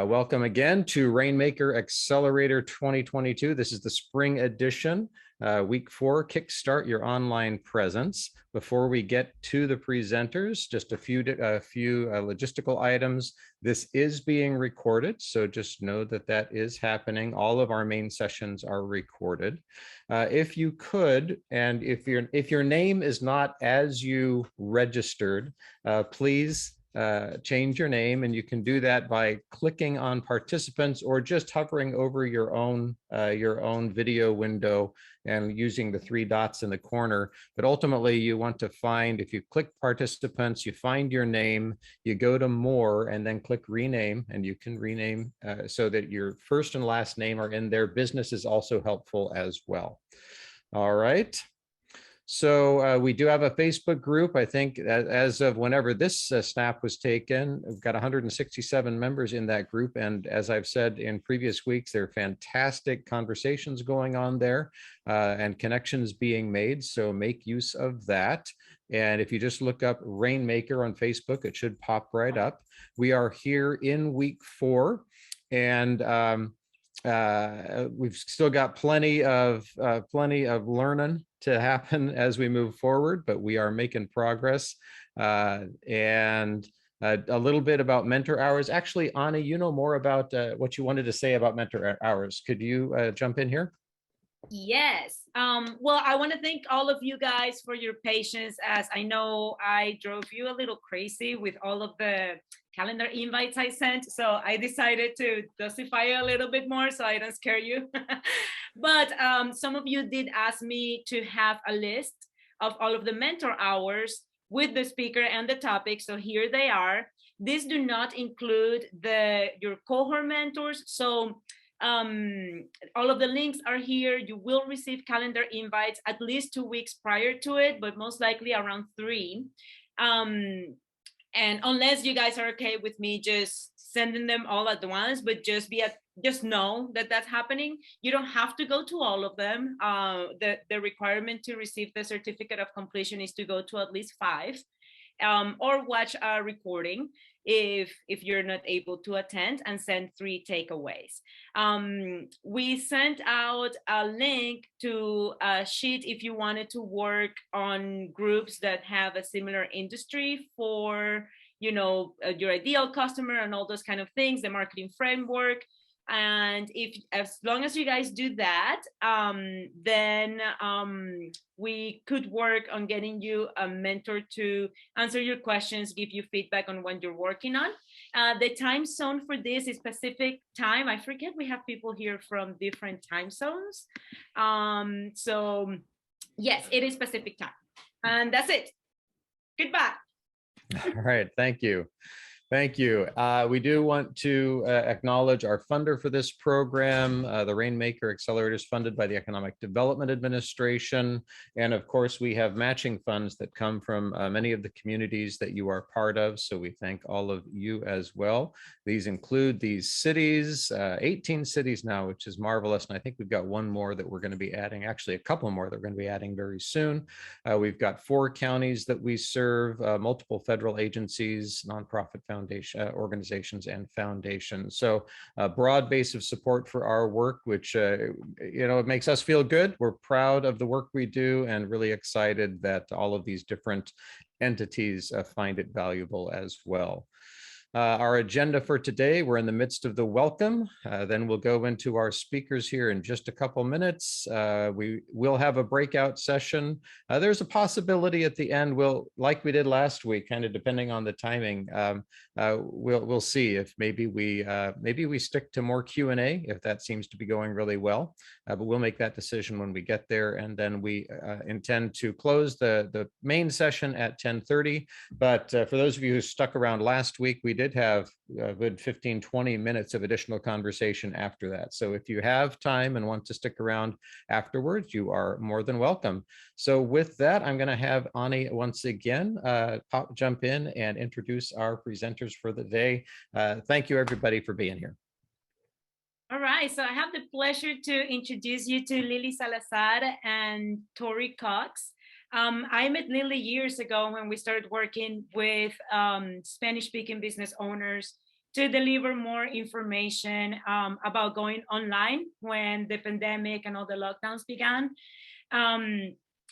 Welcome again to RAINmaker Accelerator 2022. This is the spring edition, week 4, Kickstart your online presence. Before we get to the presenters, just a few logistical items. This is being recorded, so just know that that is happening. All of our main sessions are recorded. If you could, and if your name is not as you registered, please change your name, and you can do that by clicking on participants or just hovering over your own video window and using the 3 dots in the corner. But ultimately you want to find, if you click participants, you find your name, you go to more and then click rename, and you can rename so that your first and last name are in there. Business is also helpful as well. All right. So we do have a Facebook group. I think as of whenever this snap was taken, we've got 167 members in that group. And as I've said in previous weeks, there are fantastic conversations going on there and connections being made. So make use of that. And if you just look up RAINmaker on Facebook, it should pop right up. We are here in week 4, and we've still got plenty of learning to happen as we move forward, but we are making progress. And a little bit about mentor hours. Actually, Anna, you know more about what you wanted to say about mentor hours. Could you jump in here? Yes. Well, I want to thank all of you guys for your patience, as I know I drove you a little crazy with all of the calendar invites I sent. So I decided to dosify a little bit more so I don't scare you. But some of you did ask me to have a list of all of the mentor hours with the speaker and the topic. So here they are. These do not include your cohort mentors. So all of the links are here. You will receive calendar invites at least 2 weeks prior to it, but most likely around 3. And unless you guys are okay with me just sending them all at once, but just know that that's happening. You don't have to go to all of them. The requirement to receive the certificate of completion is to go to at least 5, or watch a recording if you're not able to attend, and send 3 takeaways. We sent out a link to a sheet if you wanted to work on groups that have a similar industry for, your ideal customer and all those kind of things, the marketing framework. And as long as you guys do that, then we could work on getting you a mentor to answer your questions, give you feedback on what you're working on. The time zone for this is Pacific time. I forget, we have people here from different time zones. So yes, it is Pacific time. And that's it. Goodbye. All right, thank you. Thank you. We do want to acknowledge our funder for this program. The RAINmaker Accelerator is funded by the Economic Development Administration. And of course, we have matching funds that come from many of the communities that you are part of. So we thank all of you as well. These include these cities, 18 cities now, which is marvelous. And I think we've got one more that we're going to be adding, actually a couple more that we're going to be adding very soon. We've got 4 counties that we serve, multiple federal agencies, nonprofit foundations, organizations and foundations. So a broad base of support for our work, which it makes us feel good. We're proud of the work we do and really excited that all of these different entities find it valuable as well. Our agenda for today, we're in the midst of the welcome. Then we'll go into our speakers here in just a couple minutes. We will have a breakout session. There's a possibility at the end, like we did last week, kind of depending on the timing. We'll see if maybe we stick to more Q&A if that seems to be going really well. But we'll make that decision when we get there. And then we intend to close the main session at 10:30. But for those of you who stuck around last week, we did have a good 15-20 minutes of additional conversation after that. So if you have time and want to stick around afterwards, you are more than welcome. So with that, I'm going to have Ani once again jump in and introduce our presenters for the day. Thank you, everybody, for being here. All right, so I have the pleasure to introduce you to Lili Salazar and Tori Cox. I met Lili years ago when we started working with Spanish-speaking business owners to deliver more information about going online when the pandemic and all the lockdowns began.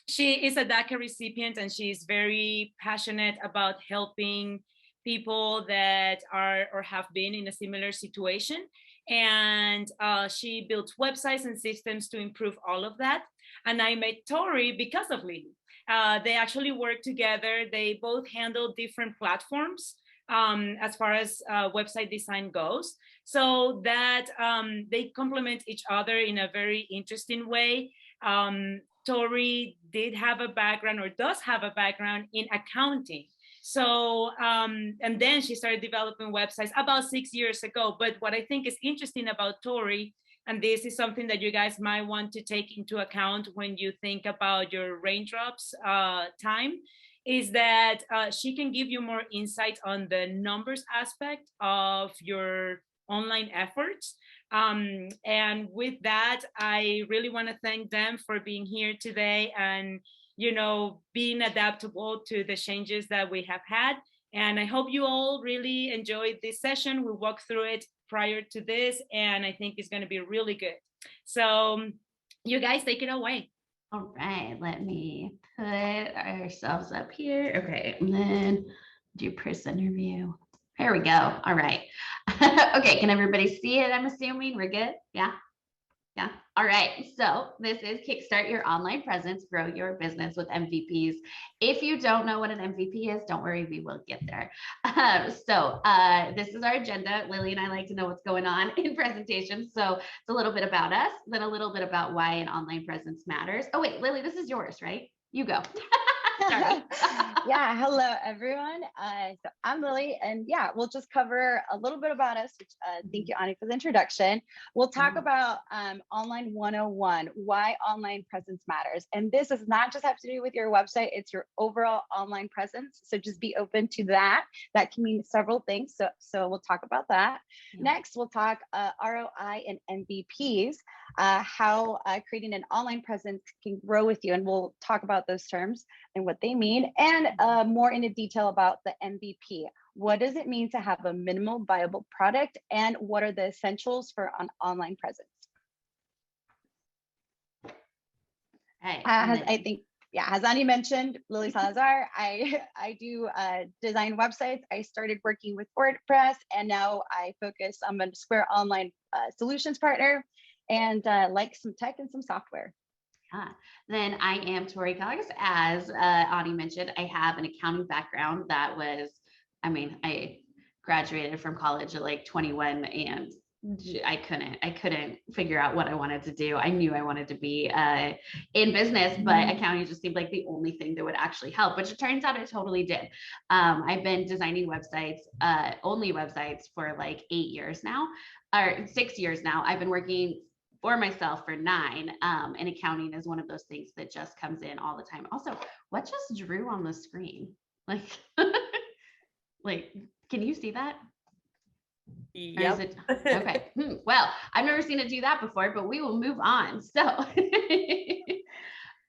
She is a DACA recipient, and she's very passionate about helping people that are or have been in a similar situation. And she builds websites and systems to improve all of that. And I met Tori because of Lili. They actually work together. They both handle different platforms as far as website design goes, so that they complement each other in a very interesting way. Tori did have a background, or does have a background, in accounting. So, and then she started developing websites about 6 years ago. But what I think is interesting about Tori, and this is something that you guys might want to take into account when you think about your raindrops time, is that she can give you more insight on the numbers aspect of your online efforts. And with that, I really want to thank them for being here today and, you know, being adaptable to the changes that we have had. And I hope you all really enjoyed this session. We walked through it prior to this, and I think it's going to be really good. So you guys take it away. All right, let me put ourselves up here. Okay, and then do person interview. There we go. All right. Okay, can everybody see it? I'm assuming we're good. Yeah. Yeah. All right. So this is Kickstart Your Online Presence, Grow Your Business with MVPs. If you don't know what an MVP is, don't worry, we will get there. This is our agenda. Lili and I like to know what's going on in presentations. So it's a little bit about us, then a little bit about why an online presence matters. Oh, wait, Lili, this is yours, right? You go. Yeah, hello everyone. So I'm Lili, and yeah, we'll just cover a little bit about us. Which, thank you, Ani, for the introduction. We'll talk about online 101, why online presence matters. And this does not just have to do with your website, it's your overall online presence. So just be open to that. That can mean several things. So we'll talk about that. Yeah. Next, we'll talk ROI and MVPs, how creating an online presence can grow with you. And we'll talk about those terms and what they mean, and more into detail about the MVP. What does it mean to have a minimal viable product, and what are the essentials for an online presence? Hey, as Ani mentioned, Lili Salazar, I do design websites. I started working with WordPress, and now I focus. I'm a Square Online solutions partner, and like some tech and some software. Then I am Tori Cox. As Ani mentioned, I have an accounting background that was, I graduated from college at like 21, and I couldn't figure out what I wanted to do. I knew I wanted to be in business, but accounting just seemed like the only thing that would actually help, which it turns out it totally did. I've been designing websites, only websites, for like 8 years now, or 6 years now. I've been working for myself for 9, and accounting is one of those things that just comes in all the time. Also, what just drew on the screen? Like, can you see that? Yep. Okay. Well, I've never seen it do that before, but we will move on. So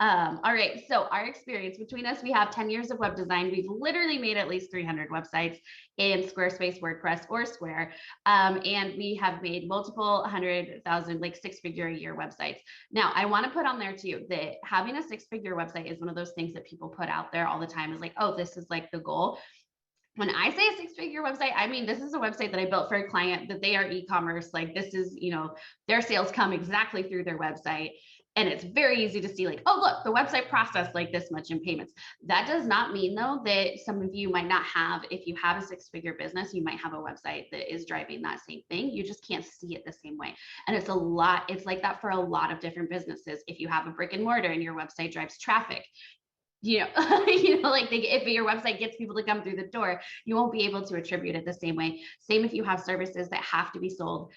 all right. So our experience between us, we have 10 years of web design. We've literally made at least 300 websites in Squarespace, WordPress, or Square. And we have made multiple 100,000, like 6-figure a year websites. Now, I want to put on there too that having a 6-figure website is one of those things that people put out there all the time, is like, oh, this is like the goal. When I say a 6-figure website, I mean, this is a website that I built for a client that they are e-commerce. Like, this is, their sales come exactly through their website. And it's very easy to see, like, oh, look, the website processed like this much in payments. That does not mean, though, that some of you might not have, if you have a 6-figure business, you might have a website that is driving that same thing. You just can't see it the same way. And it's like that for a lot of different businesses. If you have a brick and mortar and your website drives traffic, if your website gets people to come through the door, you won't be able to attribute it the same way. Same if you have services that have to be sold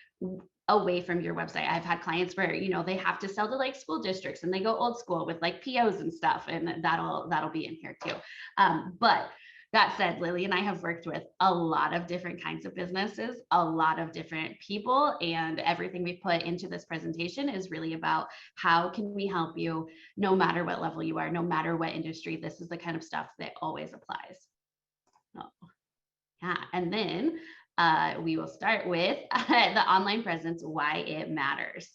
away from your website. I've had clients where, they have to sell to like school districts, and they go old school with like POs and stuff, and that'll be in here too. But that said, Lili and I have worked with a lot of different kinds of businesses, a lot of different people, and everything we put into this presentation is really about how can we help you no matter what level you are, no matter what industry. This is the kind of stuff that always applies. Oh. Yeah, and then We will start with the online presence, why it matters.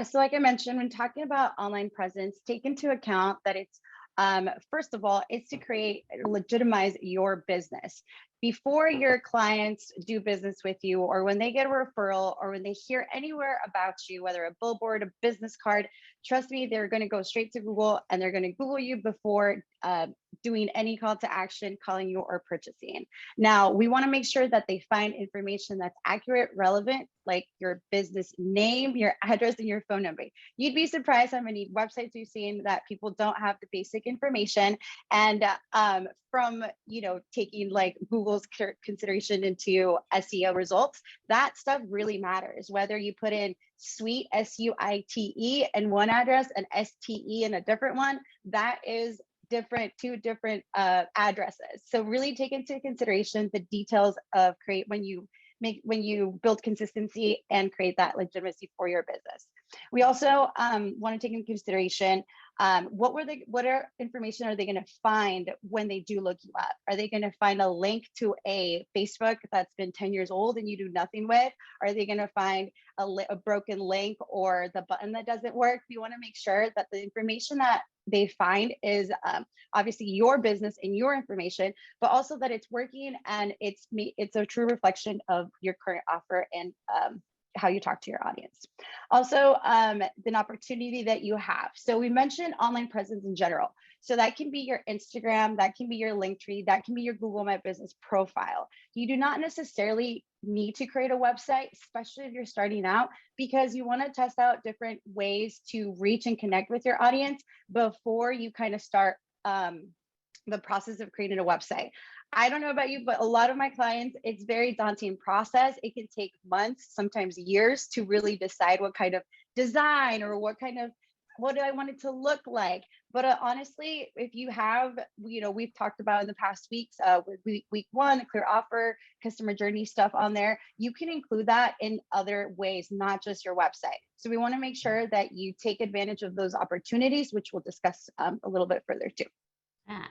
So like I mentioned, when talking about online presence, take into account that it's, first of all, it's to create, legitimize your business. Before your clients do business with you, or when they get a referral, or when they hear anywhere about you, whether a billboard, a business card, trust me, they're going to go straight to Google and they're going to Google you before doing any call to action, calling you, or purchasing. Now, we want to make sure that they find information that's accurate, relevant, like your business name, your address, and your phone number. You'd be surprised how many websites we've seen that people don't have the basic information. And from, taking like Google's consideration into SEO results, that stuff really matters. Whether you put in suite, SUITE, in one address and STE in a different one, that is two different addresses. So really take into consideration the details of when you build consistency and create that legitimacy for your business. We also want to take into consideration what information are they going to find when they do look you up? Are they going to find a link to a Facebook that's been 10 years old and you do nothing with? Are they going to find a broken link or the button that doesn't work? We want to make sure that the information that they find is obviously your business and your information, but also that it's working and it's a true reflection of your current offer and how you talk to your audience. Also, the opportunity that you have. So we mentioned online presence in general. So that can be your Instagram, that can be your Linktree, that can be your Google My Business profile. You do not necessarily need to create a website, especially if you're starting out, because you want to test out different ways to reach and connect with your audience before you kind of start the process of creating a website. I don't know about you, but a lot of my clients, it's very daunting process. It can take months, sometimes years, to really decide what kind of design or what do I want it to look like. But honestly, if you have, we've talked about in the past weeks, week one, clear offer, customer journey stuff on there, you can include that in other ways, not just your website. So we want to make sure that you take advantage of those opportunities, which we'll discuss a little bit further too. Yeah.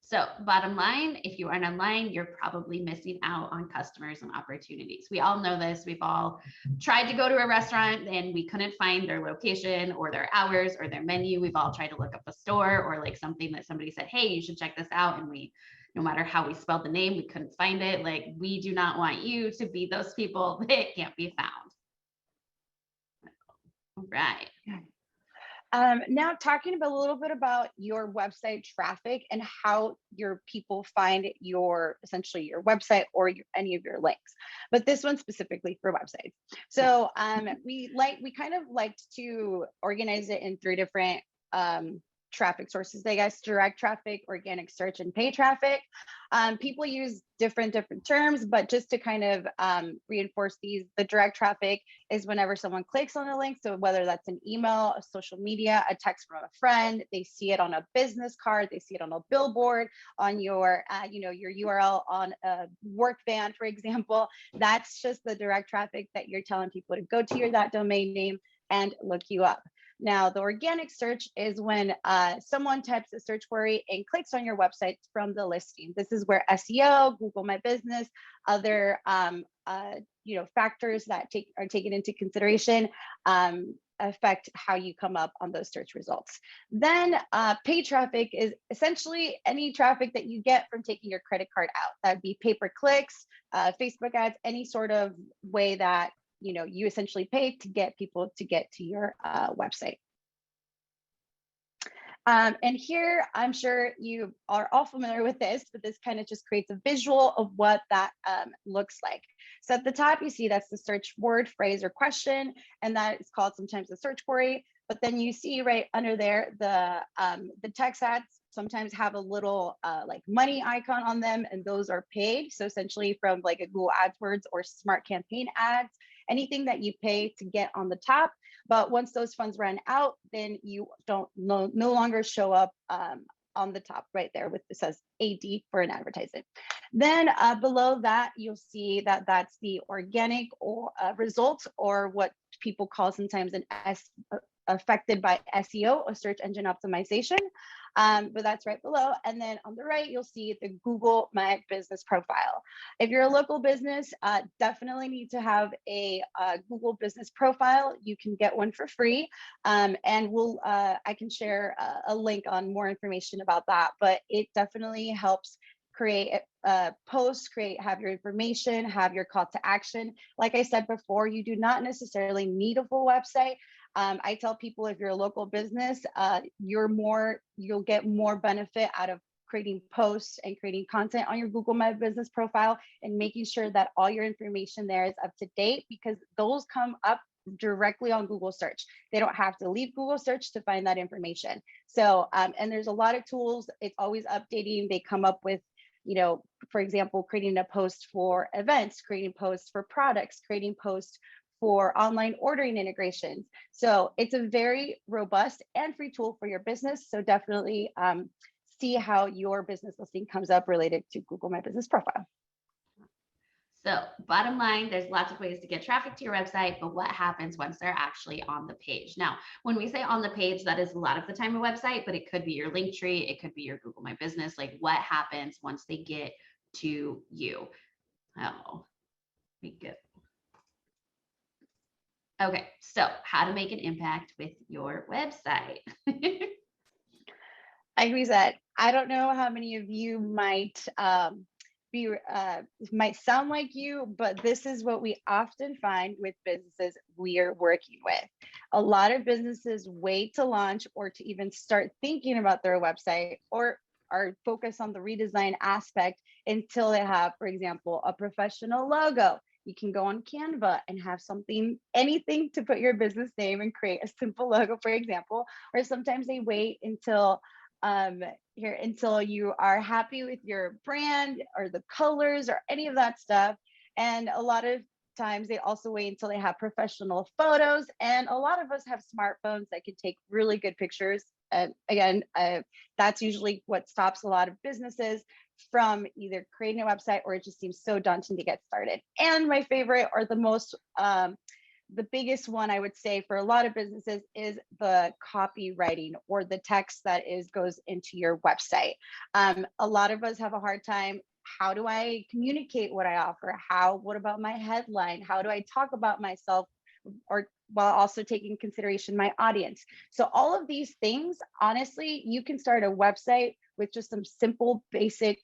So bottom line, if you aren't online, you're probably missing out on customers and opportunities. We all know this. We've all tried to go to a restaurant and we couldn't find their location or their hours or their menu. We've all tried to look up a store or like something that somebody said, hey, you should check this out. And no matter how we spelled the name, we couldn't find it. Like, we do not want you to be those people that can't be found. All right. Now talking about a little bit about your website traffic and how your people find essentially your website or any of your links, but this one specifically for websites. So we kind of liked to organize it in 3 different traffic sources, I guess: direct traffic, organic search, and paid traffic. People use different terms, but just to kind of reinforce these, the direct traffic is whenever someone clicks on a link. So whether that's an email, a social media, a text from a friend, they see it on a business card, they see it on a billboard, on your your URL on a work van, for example. That's just the direct traffic that you're telling people to go to that domain name and look you up. Now, the organic search is when someone types a search query and clicks on your website from the listing. This is where SEO, Google My Business, other factors that are taken into consideration affect how you come up on those search results. Then paid traffic is essentially any traffic that you get from taking your credit card out. That'd be pay-per-clicks, Facebook ads, any sort of way that you essentially pay to get people to get to your website. And here, I'm sure you are all familiar with this, but this kind of just creates a visual of what that looks like. So at the top, you see that's the search word, phrase, or question, and that is called sometimes the search query. But then you see right under there, the text ads sometimes have a little like money icon on them, and those are paid. So essentially from like a Google AdWords or Smart Campaign ads, anything that you pay to get on the top. But once those funds run out, then you don't no longer show up on the top right there with it says AD for an advertisement. Then below that, you'll see that that's the organic or results, or what people call sometimes an affected by SEO, or search engine optimization. but that's right below. And then on the right, you'll see the Google My Business profile. If you're a local business, definitely need to have a Google Business profile. You can get one for free, and I can share a link on more information about that. But it definitely helps create posts, have your information, have your call to action. Like I said before, you do not necessarily need a full website. I tell people, if you're a local business, you'll get more benefit out of creating posts and creating content on your Google My Business profile and making sure that all your information there is up to date, because those come up directly on Google search. They don't have to leave Google search to find that information. So, and there's a lot of tools. It's always updating. They come up with, for example, creating a post for events, creating posts for products, creating posts for online ordering integrations. So it's a very robust and free tool for your business. So definitely see how your business listing comes up related to Google My Business profile. So bottom line, there's lots of ways to get traffic to your website, but what happens once they're actually on the page? Now, when we say on the page, that is a lot of the time a website, but it could be your link tree, it could be your Google My Business. Like, what happens once they get to you? Oh, we go. Okay, so how to make an impact with your website. Like we said, I don't know how many of you might sound like you, but this is what we often find with businesses we are working with. A lot of businesses wait to launch or to even start thinking about their website, or are focused on the redesign aspect until they have, for example, a professional logo. You can go on Canva and have anything to put your business name and create a simple logo, for example. Or sometimes they wait until you are happy with your brand or the colors or any of that stuff. And a lot of times they also wait until they have professional photos. And a lot of us have smartphones that can take really good pictures. And again, that's usually what stops a lot of businesses from either creating a website, or it just seems so daunting to get started. And my favorite, or the biggest one I would say for a lot of businesses, is the copywriting, or the text that goes into your website. A lot of us have a hard time. How do I communicate what I offer? What about my headline? How do I talk about myself, or while also taking consideration my audience? So all of these things, honestly, you can start a website with just some simple, basic,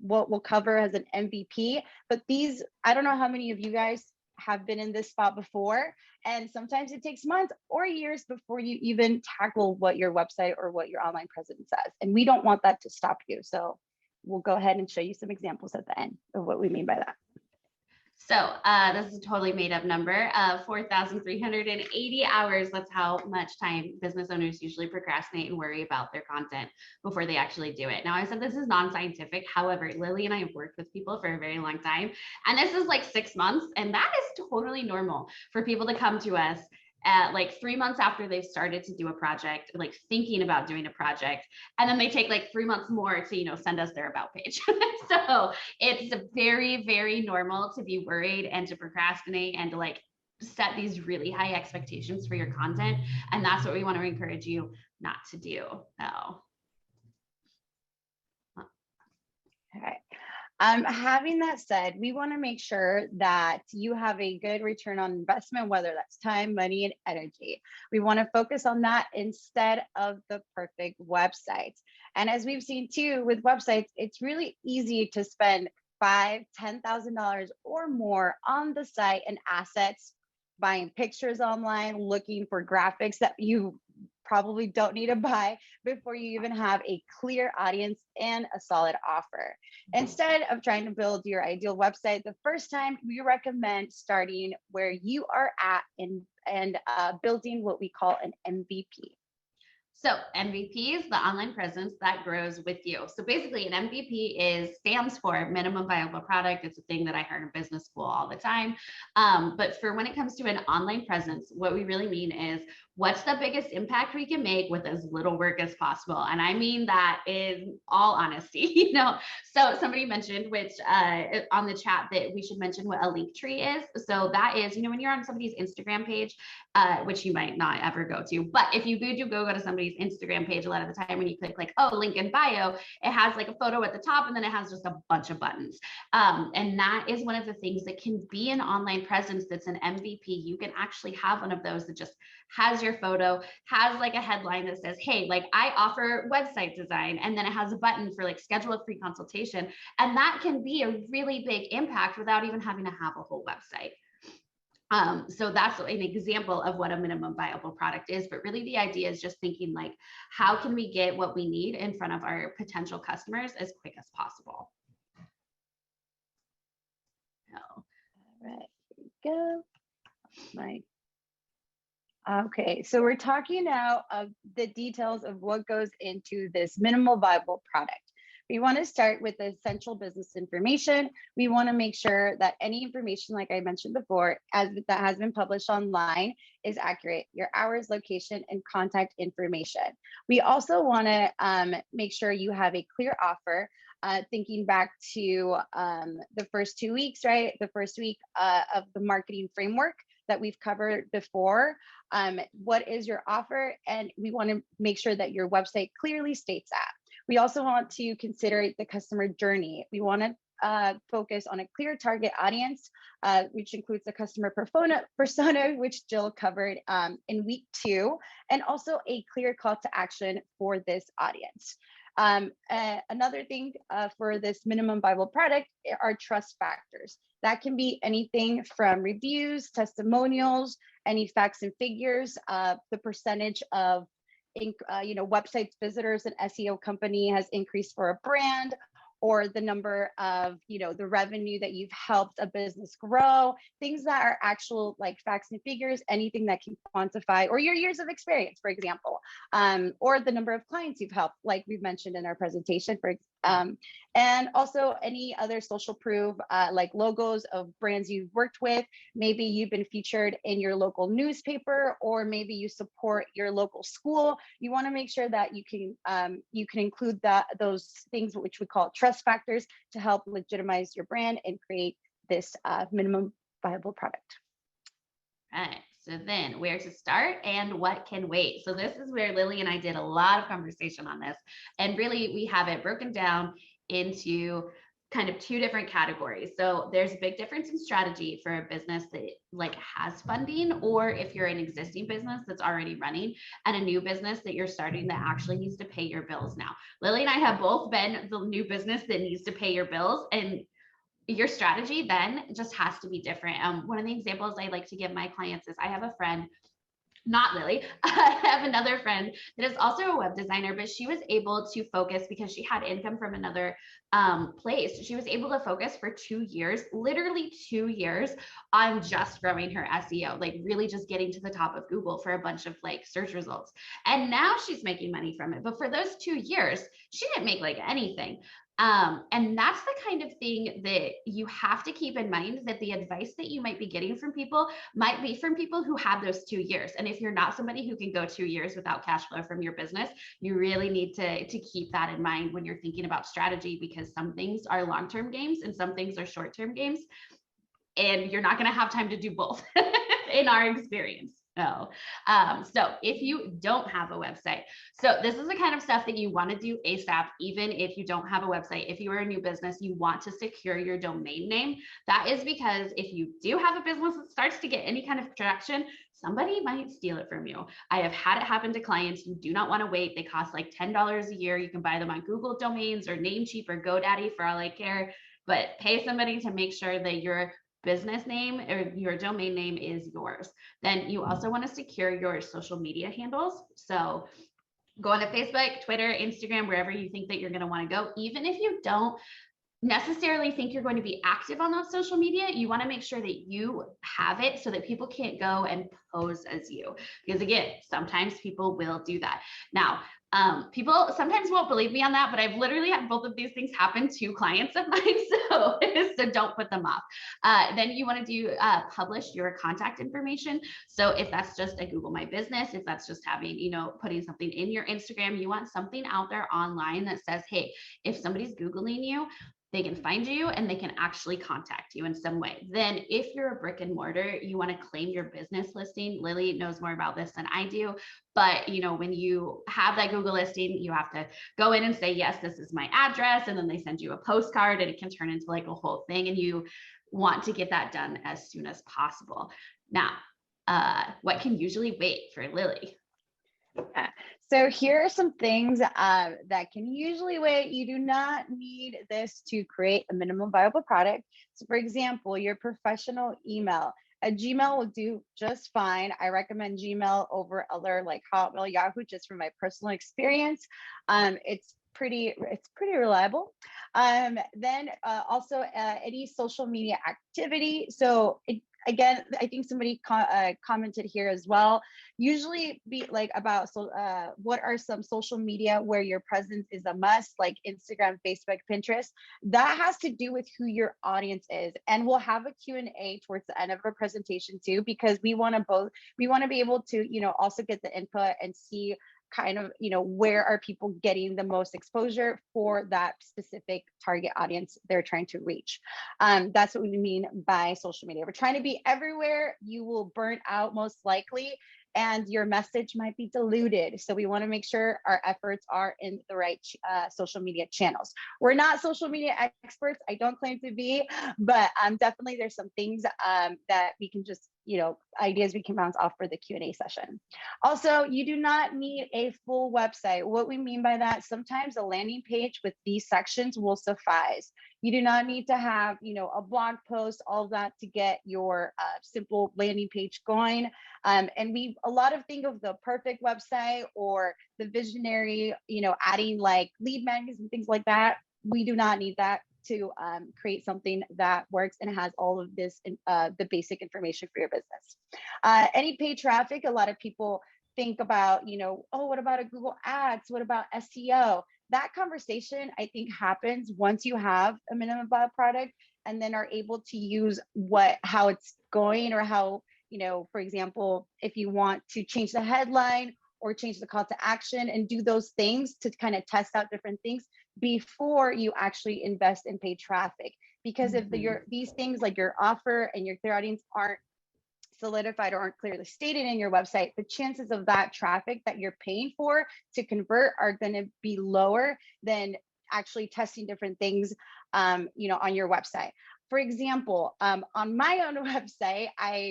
what we'll cover as an MVP. But these, I don't know how many of you guys have been in this spot before, and sometimes it takes months or years before you even tackle what your website or what your online presence says. And we don't want that to stop you. So we'll go ahead and show you some examples at the end of what we mean by that. So this is a totally made up number, 4,380 hours. That's how much time business owners usually procrastinate and worry about their content before they actually do it. Now, I said this is non-scientific. However, Lily and I have worked with people for a very long time, and this is like 6 months. And that is totally normal for people to come to us like 3 months after they've started to do a project, like thinking about doing a project, and then they take like 3 months more to send us their about page. So it's very, very normal to be worried and to procrastinate and to like set these really high expectations for your content, and that's what we want to encourage you not to do. So all right. Having that said, we want to make sure that you have a good return on investment, whether that's time, money, and energy. We want to focus on that instead of the perfect website. And as we've seen too with websites, it's really easy to spend $5,000, $10,000 or more on the site and assets, buying pictures online, looking for graphics that you probably don't need to buy before you even have a clear audience and a solid offer. Instead of trying to build your ideal website the first time, we recommend starting where you are at and building what we call an MVP. So MVP is the online presence that grows with you. So basically an MVP stands for minimum viable product. It's a thing that I heard in business school all the time. But for when it comes to an online presence, what we really mean is what's the biggest impact we can make with as little work as possible? And I mean that in all honesty, you know. So somebody mentioned, which on the chat, that we should mention what a link tree is. So that is, you know, when you're on somebody's Instagram page, which you might not ever go to, but if you do go to somebody's Instagram page, a lot of the time when you click like, oh, link in bio, it has like a photo at the top, and then it has just a bunch of buttons. And that is one of the things that can be an online presence that's an MVP. You can actually have one of those that just has your photo, has like a headline that says, hey, like I offer website design, and then it has a button for like schedule a free consultation. And that can be a really big impact without even having to have a whole website. So that's an example of what a minimum viable product is, but really the idea is just thinking like, how can we get what we need in front of our potential customers as quick as possible? All right, here we go. Right. Okay, so we're talking now of the details of what goes into this minimal viable product. We want to start with the essential business information. We want to make sure that any information, like I mentioned before, that has been published online is accurate, your hours, location, and contact information. We also want to make sure you have a clear offer. Thinking back to the first 2 weeks, right? The first week of the marketing framework that we've covered before. What is your offer? And we want to make sure that your website clearly states that. We also want to consider the customer journey. We want to focus on a clear target audience, which includes the customer persona, which Jill covered in week 2, and also a clear call to action for this audience. Another thing for this minimum viable product are trust factors. That can be anything from reviews, testimonials, any facts and figures, the percentage of websites visitors an SEO company has increased for a brand, or the number of, the revenue that you've helped a business grow, things that are actual like facts and figures, anything that can quantify, or your years of experience, for example, or the number of clients you've helped, like we've mentioned in our presentation, and also any other social proof, like logos of brands you've worked with. Maybe you've been featured in your local newspaper, or maybe you support your local school. You want to make sure that you can include those things, which we call trust factors, to help legitimize your brand and create this minimum viable product. Right. So then where to start and what can wait. So this is where Lily and I did a lot of conversation on this. And really we have it broken down into kind of 2 different categories. So there's a big difference in strategy for a business that like has funding, or if you're an existing business that's already running, and a new business that you're starting that actually needs to pay your bills now. Lily and I have both been the new business that needs to pay your bills, and your strategy then just has to be different. One of the examples I like to give my clients is I have a friend, not Lily, I have another friend that is also a web designer, but she was able to focus because she had income from another place. She was able to focus for 2 years, literally 2 years, on just growing her SEO, like really just getting to the top of Google for a bunch of like search results. And now she's making money from it. But for those 2 years, she didn't make like anything. And that's the kind of thing that you have to keep in mind, that the advice that you might be getting from people might be from people who have those 2 years. And if you're not somebody who can go 2 years without cash flow from your business, you really need to keep that in mind when you're thinking about strategy, because some things are long-term games and some things are short-term games. And you're not going to have time to do both in our experience. No. So if you don't have a website, so this is the kind of stuff that you want to do ASAP, even if you don't have a website. If you are a new business, you want to secure your domain name. That is because if you do have a business that starts to get any kind of traction, somebody might steal it from you. I have had it happen to clients. You do not want to wait. They cost like $10 a year. You can buy them on Google Domains or Namecheap or GoDaddy for all I care, but pay somebody to make sure that your business name or your domain name is yours. Then you also want to secure your social media handles. So go on to Facebook, Twitter, Instagram, wherever you think that you're going to want to go. Even if you don't necessarily think you're going to be active on those social media, you want to make sure that you have it so that people can't go and pose as you. Because again, sometimes people will do that. Now, People sometimes won't believe me on that, but I've literally had both of these things happen to clients of mine. So, so don't put them off. Then you want to do publish your contact information. So if that's just a Google My Business, if that's just having, putting something in your Instagram, you want something out there online that says, hey, if somebody's Googling you, they can find you and they can actually contact you in some way. Then if you're a brick and mortar, you want to claim your business listing. Lily knows more about this than I do, but when you have that Google listing, you have to go in and say, yes, this is my address. And then they send you a postcard and it can turn into like a whole thing. And you want to get that done as soon as possible. Now, what can usually wait for Lily? Yeah. So here are some things that can usually wait. You do not need this to create a minimum viable product. So for example, your professional email, a Gmail will do just fine. I recommend Gmail over other like Hotmail, Yahoo, just from my personal experience. It's pretty reliable. Then also any social media activity. So again, I think somebody commented here as well. Usually be like about what are some social media where your presence is a must, like Instagram, Facebook, Pinterest. That has to do with who your audience is. And we'll have a Q&A towards the end of our presentation too, because we want to be able to, also get the input and see kind of, where are people getting the most exposure for that specific target audience they're trying to reach. That's what we mean by social media. We're trying to be everywhere. You will burn out most likely, and your message might be diluted. So we want to make sure our efforts are in the right social media channels. We're not social media experts. I don't claim to be, but definitely there's some things that we can just, ideas we can bounce off for the Q&A session. Also, you do not need a full website. What we mean by that, sometimes a landing page with these sections will suffice. You do not need to have, a blog post, all of that to get your simple landing page going. And a lot of think of the perfect website or the visionary, adding like lead magnets and things like that. We do not need that to create something that works and has all of this, the basic information for your business. Any paid traffic, a lot of people think about, oh, what about a Google Ads? What about SEO? That conversation, I think, happens once you have a minimum viable product and then are able to use how it's going, or how, for example, if you want to change the headline or change the call to action and do those things to kind of test out different things before you actually invest in paid traffic. Because if these things like your offer and your clear audience aren't solidified or aren't clearly stated in your website, the chances of that traffic that you're paying for to convert are going to be lower than actually testing different things, on your website. For example, on my own website,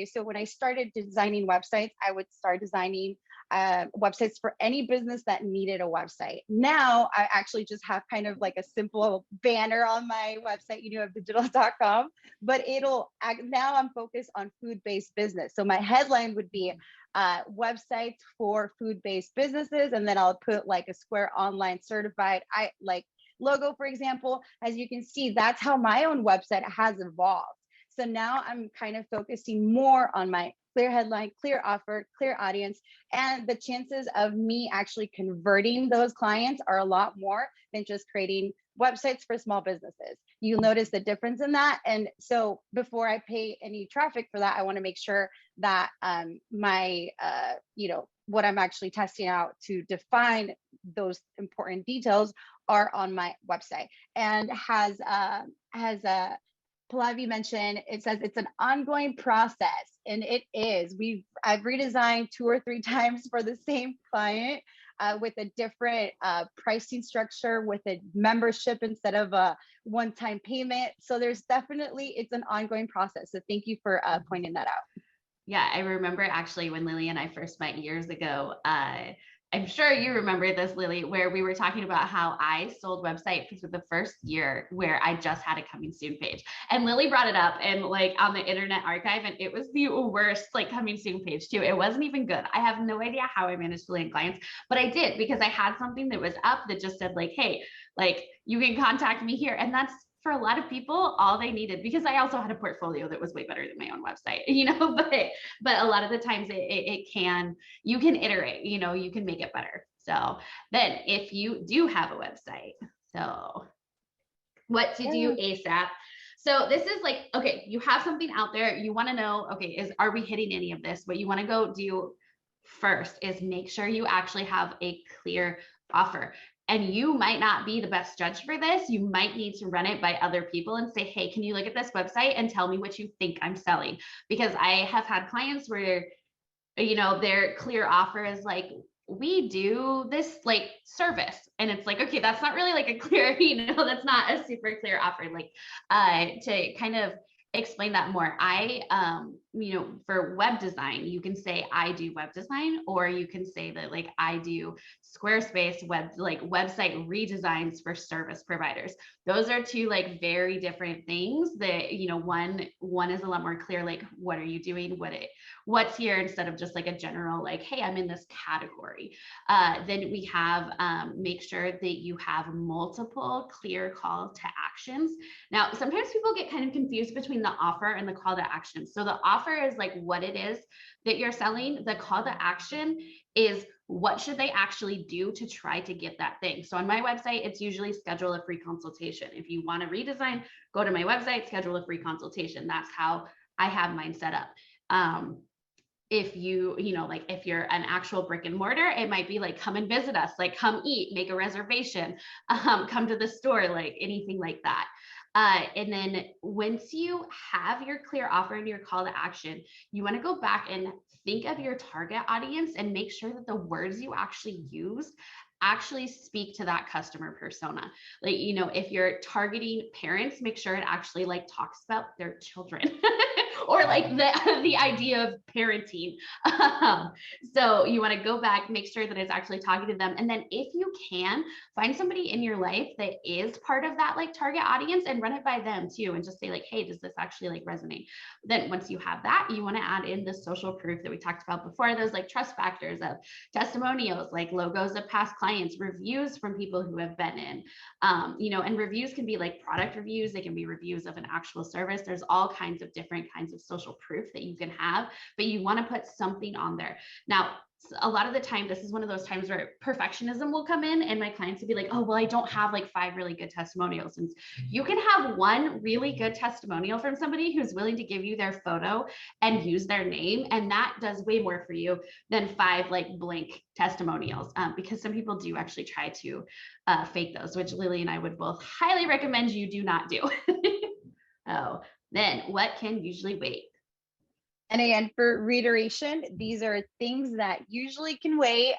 so when I started designing websites, I would start designing websites for any business that needed a website. Now I actually just have kind of like a simple banner on my website, uniwebdigital.com, but now I'm focused on food-based business. So my headline would be websites for food-based businesses, and then I'll put like a Square Online certified logo, for example. As you can see, that's how my own website has evolved. So now I'm kind of focusing more on my clear headline, clear offer, clear audience, and the chances of me actually converting those clients are a lot more than just creating websites for small businesses. You'll notice the difference in that. And so before I pay any traffic for that, I want to make sure that my, what I'm actually testing out to define those important details are on my website. And has Pallavi mentioned, it says it's an ongoing process, and it is. I've redesigned 2 or 3 times for the same client with a different pricing structure, with a membership instead of a one-time payment. So it's an ongoing process. So thank you for pointing that out. Yeah, I remember actually when Lily and I first met years ago, I'm sure you remember this, Lily, where we were talking about how I sold websites for the first year where I just had a coming soon page. And Lily brought it up and like on the Internet Archive, and it was the worst like coming soon page too. It wasn't even good. I have no idea how I managed to land clients, but I did because I had something that was up that just said like, hey, like you can contact me here. And that's, for a lot of people, all they needed, because I also had a portfolio that was way better than my own website, but a lot of the times you can iterate, you can make it better. So then if you do have a website, so what to do ASAP. So this is like, okay, you have something out there, you want to know, okay, are we hitting any of this? What you want to go do first is make sure you actually have a clear offer. And you might not be the best judge for this. You might need to run it by other people and say, hey, can you look at this website and tell me what you think I'm selling? Because I have had clients where, you know, their clear offer is like, we do this like service. And it's like, okay, that's not really like a clear, you know, that's not a super clear offer. Like to kind of explain that more, you know, for web design, you can say I do web design, or you can say that like I do Squarespace website redesigns for service providers. Those are two like very different things that, you know, one is a lot more clear, like what are you doing, what's here, instead of just like a general like, hey, I'm in this category. Then we have make sure that you have multiple clear call to actions. Now, sometimes people get kind of confused between the offer and the call to action. So the offer is like what it is that you're selling. The call to action is what should they actually do to try to get that thing. So on my website, it's usually schedule a free consultation. If you want to redesign, go to my website, schedule a free consultation. That's how I have mine set up. If you know, like if you're an actual brick and mortar, it might be like, come and visit us, like come eat, make a reservation, come to the store, like anything like that. And then once you have your clear offer and your call to action, you want to go back and think of your target audience and make sure that the words you actually use actually speak to that customer persona. Like, you know, if you're targeting parents, make sure it actually like talks about their children or like the idea of parenting. So you want to go back, make sure that it's actually talking to them. And then if you can, find somebody in your life that is part of that like target audience and run it by them too. And just say like, hey, does this actually like resonate? Then once you have that, you want to add in the social proof that we talked about before, those like trust factors of testimonials, like logos of past clients, reviews from people who have been in, you know, and reviews can be like product reviews. They can be reviews of an actual service. There's all kinds of different kinds of social proof that you can have, but you want to put something on there. Now, a lot of the time, this is one of those times where perfectionism will come in and my clients will be like, oh, well, I don't have like 5 really good testimonials. And you can have one really good testimonial from somebody who's willing to give you their photo and use their name. And that does way more for you than 5 like blank testimonials, because some people do actually try to fake those, which Lili and I would both highly recommend you do not do. Oh, then what can usually wait? And again, for reiteration, these are things that usually can wait.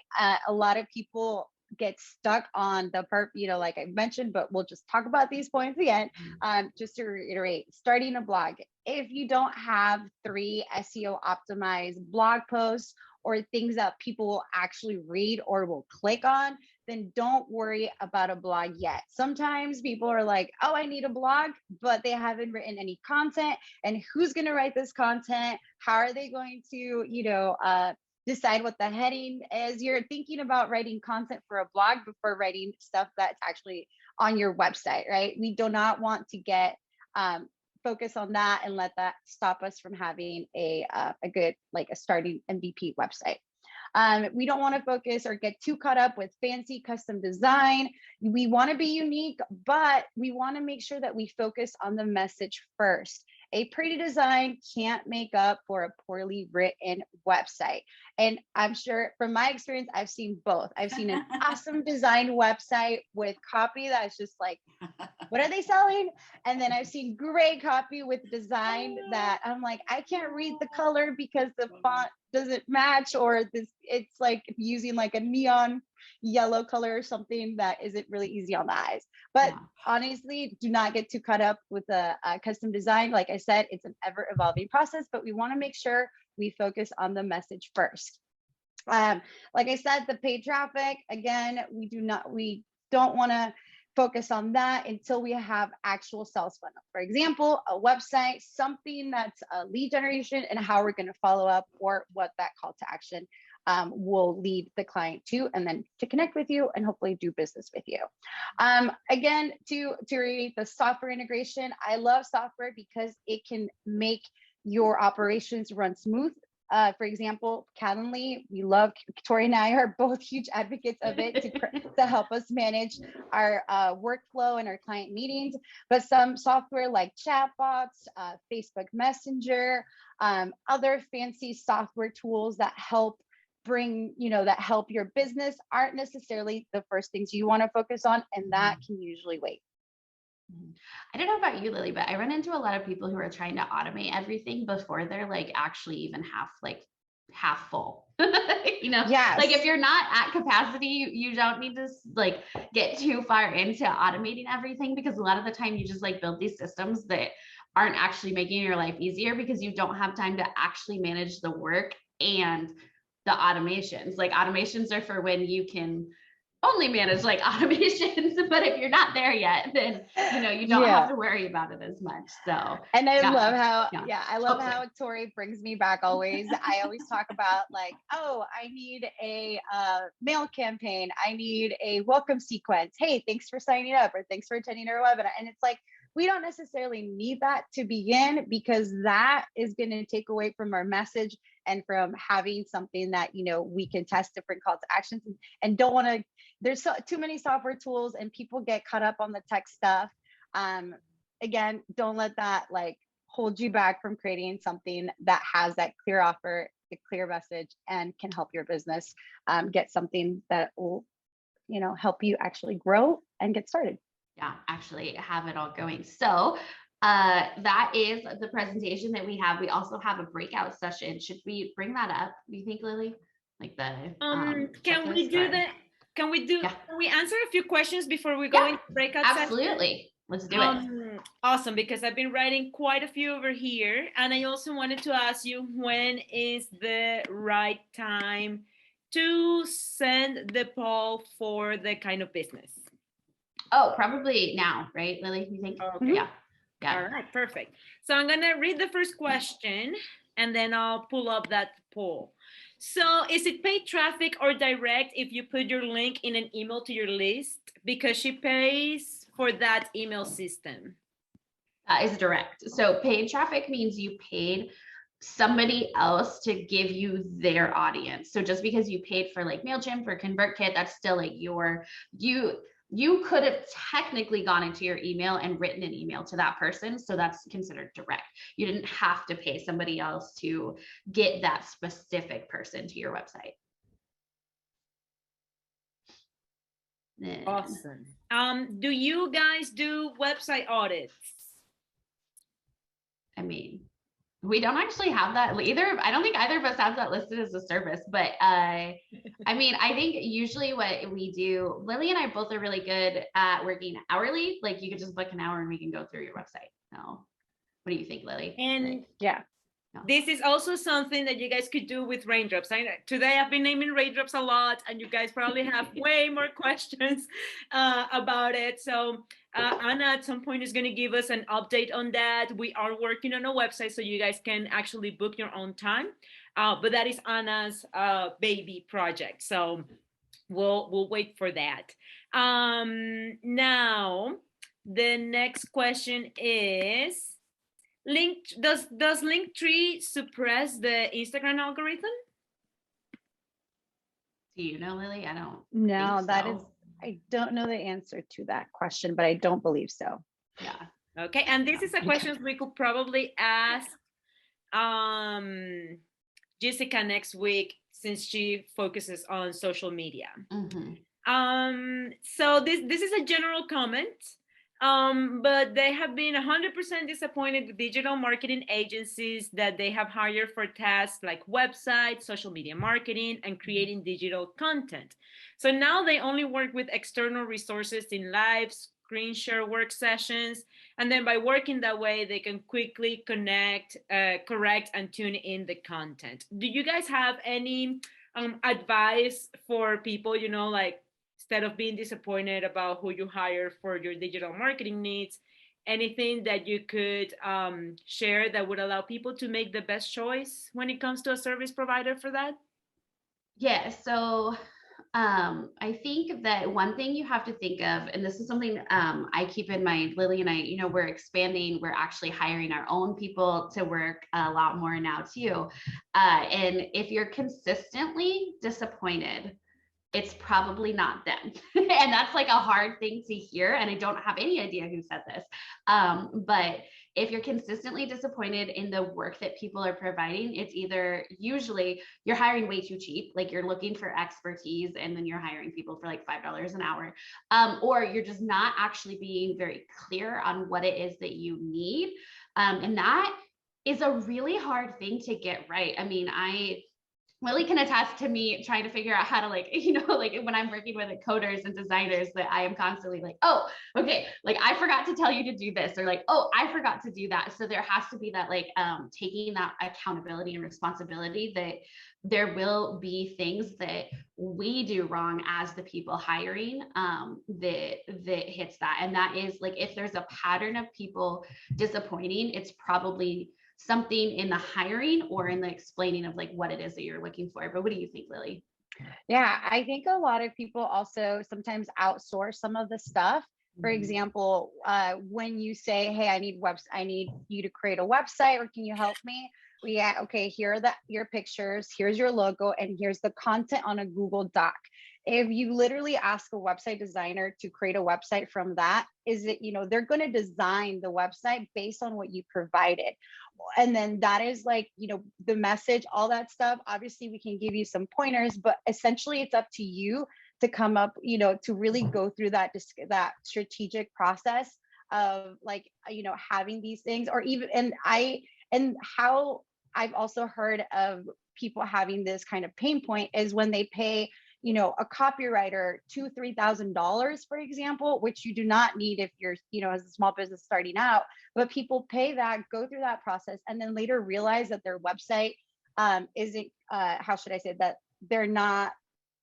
A lot of people get stuck on the part, you know, like I mentioned, but we'll just talk about these points again. Just to reiterate, starting a blog. If you don't have 3 SEO optimized blog posts or things that people will actually read or will click on, then don't worry about a blog yet. Sometimes people are like, oh, I need a blog, but they haven't written any content. And who's going to write this content? How are they going to, you know, decide what the heading is? You're thinking about writing content for a blog before writing stuff that's actually on your website, right? We do not want to get focus on that and let that stop us from having a good, like a starting MVP website. We don't want to focus or get too caught up with fancy custom design. We want to be unique, but we want to make sure that we focus on the message first. A pretty design can't make up for a poorly written website. And I'm sure from my experience, I've seen both. I've seen an awesome design website with copy that's just like, what are they selling? And then I've seen great copy with design that I'm like, I can't read the color because the font doesn't match, or this, it's like using like a neon yellow color or something that isn't really easy on the eyes. But honestly, do not get too caught up with a custom design. Like I said, it's an ever evolving process, but we want to make sure we focus on the message first. Like I said, the paid traffic, again, we don't want to focus on that until we have actual sales funnel. For example, a website, something that's a lead generation, and how we're going to follow up, or what that call to action will lead the client to, and then to connect with you and hopefully do business with you. Again, to read the software integration, I love software because it can make your operations run smooth For example, Calendly, we love, Tori and I are both huge advocates of it to help us manage our workflow and our client meetings. But some software like chatbots, Facebook Messenger, other fancy software tools that help that help your business aren't necessarily the first things you want to focus on, and that can usually wait. I don't know about you, Lily, but I run into a lot of people who are trying to automate everything before they're like actually even half full. Yes. Like if you're not at capacity, you don't need to like get too far into automating everything, because a lot of the time you just like build these systems that aren't actually making your life easier because you don't have time to actually manage the work and the automations. Like automations are for when you can only manage like automations, but if you're not there yet, then you don't have to worry about it as much. So, and I love how I love how Tori brings me back always. I always talk about like, oh, I need a mail campaign, I need a welcome sequence, hey, thanks for signing up, or thanks for attending our webinar. And it's like, we don't necessarily need that to begin, because that is going to take away from our message and from having something that we can test different calls to actions, and don't want to. There's too many software tools and people get caught up on the tech stuff. Again, don't let that like hold you back from creating something that has that clear offer, a clear message, and can help your business get something that will help you actually grow and get started. Yeah, actually have it all going. So that is the presentation that we have. We also have a breakout session. Should we bring that up, do you think, Lily? Like the can we do that? Can we answer a few questions before we go into breakout session? Absolutely. Let's do it. Awesome, because I've been writing quite a few over here. And I also wanted to ask you, when is the right time to send the poll for the kind of business? Oh, probably now, right, Lily? You think? Okay. Yeah. All right, perfect. So I'm going to read the first question, and then I'll pull up that poll. So is it paid traffic or direct if you put your link in an email to your list, because she pays for that email system? That is direct. So paid traffic means you paid somebody else to give you their audience. So just because you paid for like MailChimp or ConvertKit, that's still like you could have technically gone into your email and written an email to that person. So that's considered direct. You didn't have to pay somebody else to get that specific person to your website. Awesome. Do you guys do website audits? I mean, we don't actually have that either. I don't think either of us have that listed as a service, but I mean, I think usually what we do, Lily and I both are really good at working hourly. Like you could just book an hour and we can go through your website. No. What do you think, Lily? And yeah. This is also something that you guys could do with raindrops. Today I've been naming raindrops a lot, and you guys probably have way more questions about it. So Anna at some point is going to give us an update on that. We are working on a website so you guys can actually book your own time. But that is Anna's baby project. So we'll wait for that. Now, the next question is, does Linktree suppress the Instagram algorithm? Do you know, Lily? I don't. No, I don't know the answer to that question, but I don't believe so. Yeah. Okay, and this is a question we could probably ask Jessica next week, since she focuses on social media. Mm-hmm. So this is a general comment. But they have been 100% disappointed with digital marketing agencies that they have hired for tasks like websites, social media marketing, and creating digital content. So now they only work with external resources in live screen share work sessions. And then by working that way, they can quickly correct and tune in the content. Do you guys have any advice for people, like, instead of being disappointed about who you hire for your digital marketing needs, anything that you could share that would allow people to make the best choice when it comes to a service provider for that? Yeah, so I think that one thing you have to think of, and this is something I keep in mind, Lily and I, we're expanding, we're actually hiring our own people to work a lot more now too. And if you're consistently disappointed, it's probably not them. And that's like a hard thing to hear. And I don't have any idea who said this. But if you're consistently disappointed in the work that people are providing, it's either usually you're hiring way too cheap, like you're looking for expertise and then you're hiring people for like $5 an hour, or you're just not actually being very clear on what it is that you need. And that is a really hard thing to get right. I mean, Lily can attest to me trying to figure out how to like when I'm working with coders and designers, that I am constantly like, oh, okay, like I forgot to tell you to do this, or like, oh, I forgot to do that. So there has to be that like taking that accountability and responsibility that there will be things that we do wrong as the people hiring that hits that. And that is like, if there's a pattern of people disappointing, it's probably something in the hiring or in the explaining of like what it is that you're looking for. But what do you think, Lily? Yeah, I think a lot of people also sometimes outsource some of the stuff. For example, when you say, hey, I need you to create a website, or can you help me? Okay, here are your pictures, here's your logo, and here's the content on a Google Doc. If you literally ask a website designer to create a website from that, they're going to design the website based on what you provided. And then that is like, the message, all that stuff. Obviously, we can give you some pointers, but essentially it's up to you to come up, to really go through that strategic process of like, having these things, or even, and how I've also heard of people having this kind of pain point is when they pay, a copywriter $2,000-$3,000, for example, which you do not need if you're, as a small business starting out, but people pay that, go through that process, and then later realize that their website isn't, how should I say that, they're not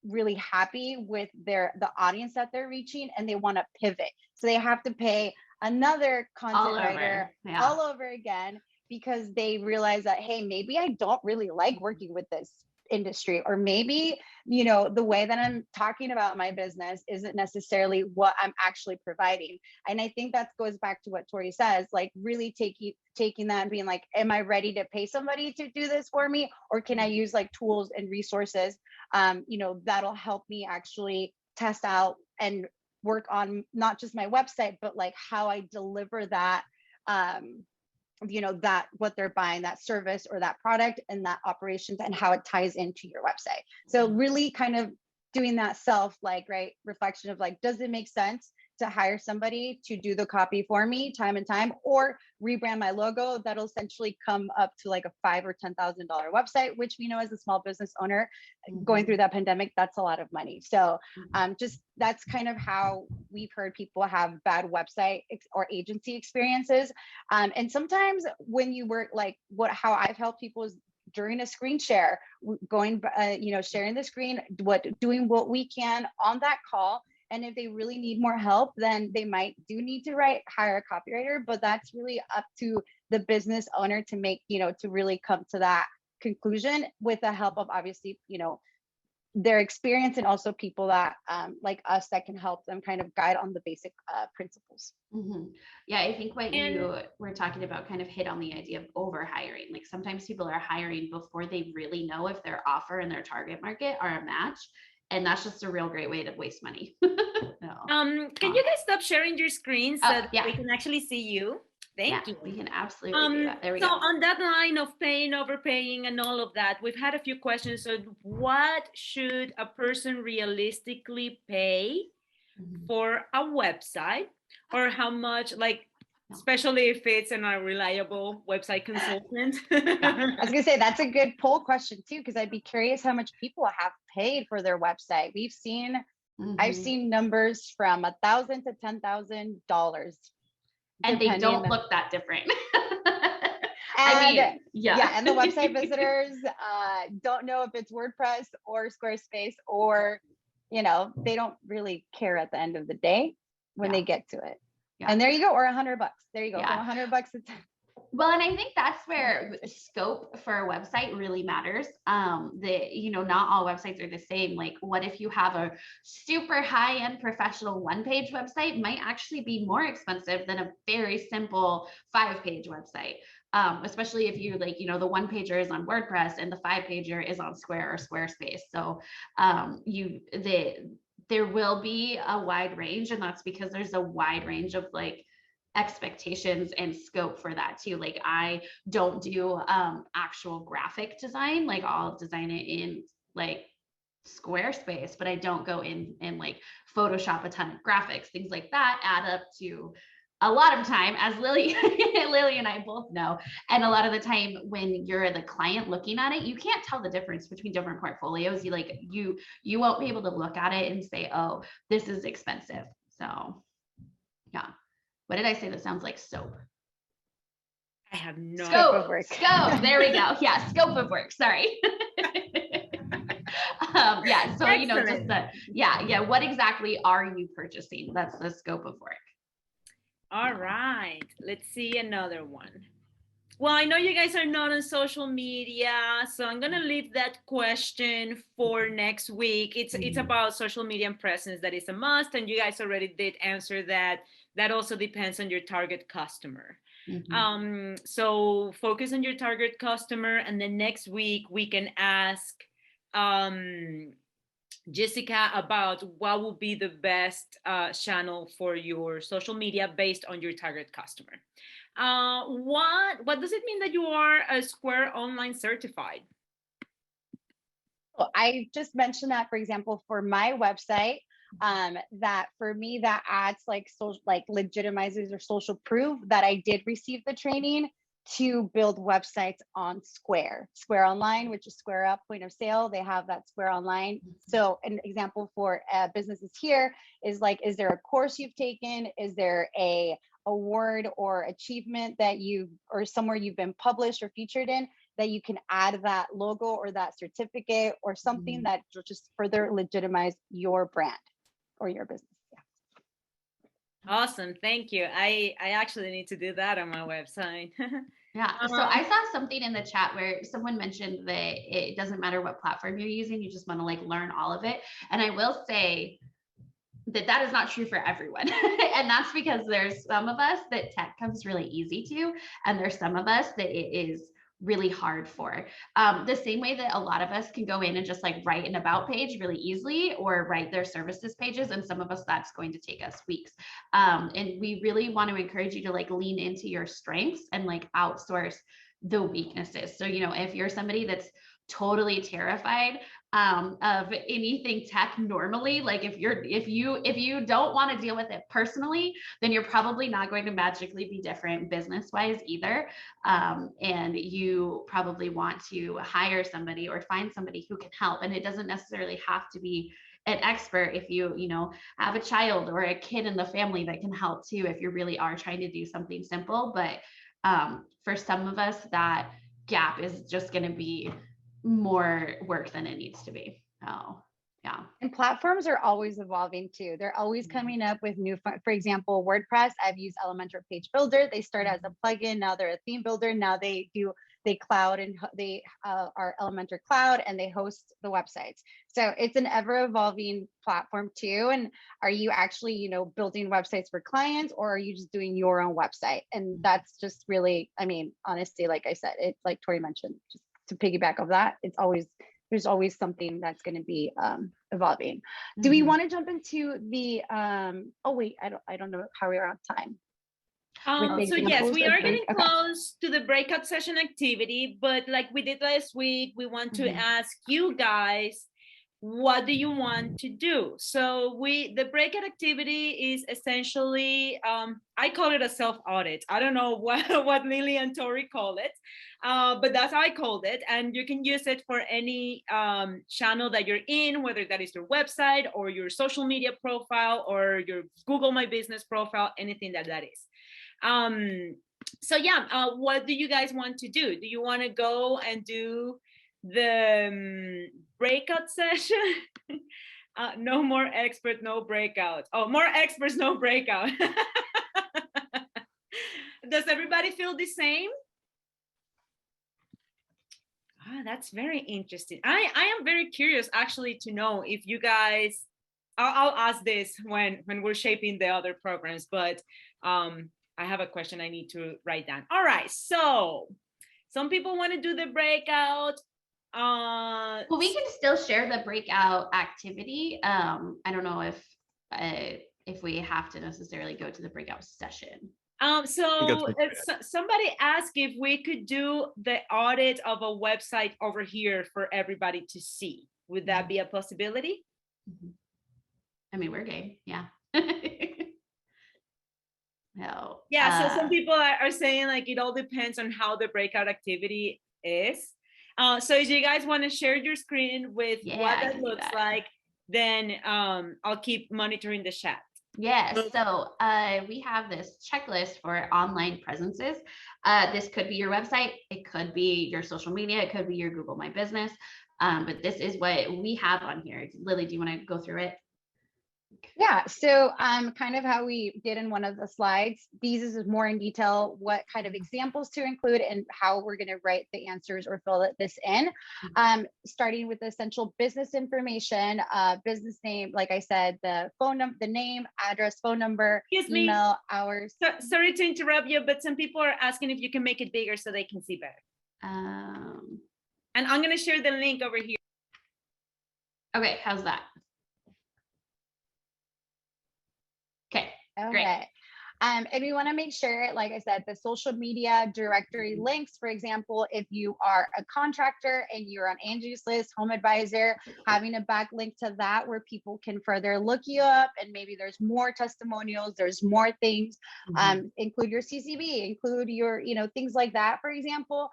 really happy with the audience that they're reaching, and they want to pivot. So they have to pay another content writer all over again, because they realize that, hey, maybe I don't really like working with this industry, or maybe the way that I'm talking about my business isn't necessarily what I'm actually providing. And I think that goes back to what Tori says, like really taking that and being like, am I ready to pay somebody to do this for me, or can I use like tools and resources that'll help me actually test out and work on not just my website, but like how I deliver that that what they're buying, that service or that product, and that operations, and how it ties into your website. So really kind of doing that reflection of like, does it make sense to hire somebody to do the copy for me time and time, or rebrand my logo that'll essentially come up to like a $5,000 or $10,000 website, which we know as a small business owner going through that pandemic, that's a lot of money. So just that's kind of how we've heard people have bad website or agency experiences. And sometimes when you work, like how I've helped people is during a screen share, sharing the screen, doing what we can on that call. And if they really need more help, then they do need to hire a copywriter, but that's really up to the business owner to make, to really come to that conclusion with the help of obviously, their experience, and also people that like us that can help them kind of guide on the basic principles. Yeah, I think what you were talking about kind of hit on the idea of over hiring. Like sometimes people are hiring before they really know if their offer and their target market are a match. And that's just a real great way to waste money. Can you guys stop sharing your screen so that we can actually see you? Thank you. We can absolutely do that. There we go. So on that line of paying, overpaying, and all of that, we've had a few questions. So what should a person realistically pay for a website, or how much, like, especially if it's a reliable website consultant? I was gonna say that's a good poll question too, because I'd be curious how much people have paid for their website. I've seen numbers from $1,000 to $10,000, and they don't look that different. And and the website visitors don't know if it's WordPress or Squarespace, or they don't really care at the end of the day when they get to it. And there you go, or $100. There you go, from $100 to Well, and I think that's where scope for a website really matters. Not all websites are the same. Like, what if you have a super high-end professional one-page website might actually be more expensive than a very simple 5-page website. Especially if you the one pager is on WordPress and the 5-pager is on Square or Squarespace. So there will be a wide range, and that's because there's a wide range of expectations and scope for that too. Like, I don't do actual graphic design. Like, I'll design it in Squarespace, but I don't go in and Photoshop a ton of graphics. Things like that add up to a lot of time, as Lili and I both know. And a lot of the time when you're the client looking at it, you can't tell the difference between different portfolios. You won't be able to look at it and say, oh, this is expensive. So yeah. What did I say that sounds like soap? I have no Scope of work. Scope. There we go. Yeah, scope of work. Sorry. Yeah. So Excellent. just what exactly are you purchasing? That's the scope of work. All right. Let's see another one. Well, I know you guys are not on social media, so I'm gonna leave that question for next week. It's about social media and presence. That is a must, and you guys already did answer that. That also depends on your target customer. Mm-hmm. So focus on your target customer, and then next week we can ask Jessica about what would be the best channel for your social media based on your target customer. What does it mean that you are a Square Online certified? So I just mentioned that, for example, for my website, that for me, that adds legitimizes or social proof that I did receive the training to build websites on Square Online, which is Square Up point of sale. They have that Square Online. So an example for businesses here is is there a course you've taken? Is there a award or achievement that or somewhere you've been published or featured in, that you can add that logo or that certificate or something that will just further legitimize your brand or your business. Awesome. Thank you. I actually need to do that on my website. Yeah. So I saw something in the chat where someone mentioned that it doesn't matter what platform you're using, you just want to learn all of it. And I will say that is not true for everyone. And that's because there's some of us that tech comes really easy to, and there's some of us that it is really hard for. The same way that a lot of us can go in and just write an about page really easily, or write their services pages, and some of us that's going to take us weeks. And we really want to encourage you to lean into your strengths and outsource the weaknesses. So if you're somebody that's totally terrified of anything tech normally, if you don't want to deal with it personally, then you're probably not going to magically be different business wise either. And you probably want to hire somebody or find somebody who can help. And it doesn't necessarily have to be an expert. If you have a child or a kid in the family that can help too, if you really are trying to do something simple. But for some of us, that gap is just going to be more work than it needs to be. Oh, yeah. And platforms are always evolving too. They're always coming up with new, for example, WordPress. I've used Elementor Page Builder. They start as a plugin. Now they're a theme builder. Now they cloud, and they are Elementor Cloud, and they host the websites. So it's an ever evolving platform too. And are you actually, building websites for clients, or are you just doing your own website? And that's just really, honestly, like I said, it's like Tori mentioned, just to piggyback of that, there's always something that's going to be evolving. Do we want to jump into the oh wait, I don't know how we are on time. So yes, we are getting close to the breakout session activity, but like we did last week, we want to ask you guys, what do you want to do? So the breakout activity is essentially, I call it a self-audit. I don't know what Lili and Tori call it, but that's how I called it. And you can use it for any channel that you're in, whether that is your website or your social media profile or your Google My Business profile, anything that is. So yeah, what do you guys want to do? Do you want to go and do the breakout session? No more expert, no breakout. Oh, more experts, no breakout. Does everybody feel the same? Ah, that's very interesting. I am very curious actually to know if you guys, I'll ask this when we're shaping the other programs, but I have a question I need to write down. All right, so some people want to do the breakout. Well, we can still share the breakout activity. I don't know if we have to necessarily go to the breakout session. Somebody asked if we could do the audit of a website over here for everybody to see. Would that be a possibility? I mean, we're game. Yeah. No. Yeah. So some people are saying like it all depends on how the breakout activity is. So if you guys want to share your screen with what that looks like, then I'll keep monitoring the chat. Yes, so we have this checklist for online presences. This could be your website, it could be your social media, it could be your Google My Business, but this is what we have on here. Lily, do you want to go through it? Yeah, so kind of how we did in one of the slides, these is more in detail what kind of examples to include and how we're going to write the answers or fill this in. Starting with the essential business information, business name, like I said, the phone number, the name, address, phone number, email, hours. Sorry to interrupt you, but some people are asking if you can make it bigger so they can see better. And I'm going to share the link over here. Okay, how's that? Okay. Great. And we want to make sure, like I said, the social media directory links, for example, if you are a contractor and you're on Angie's List, Home Advisor, having a backlink to that where people can further look you up and maybe there's more testimonials, there's more things, include your CCB, include your, things like that, for example.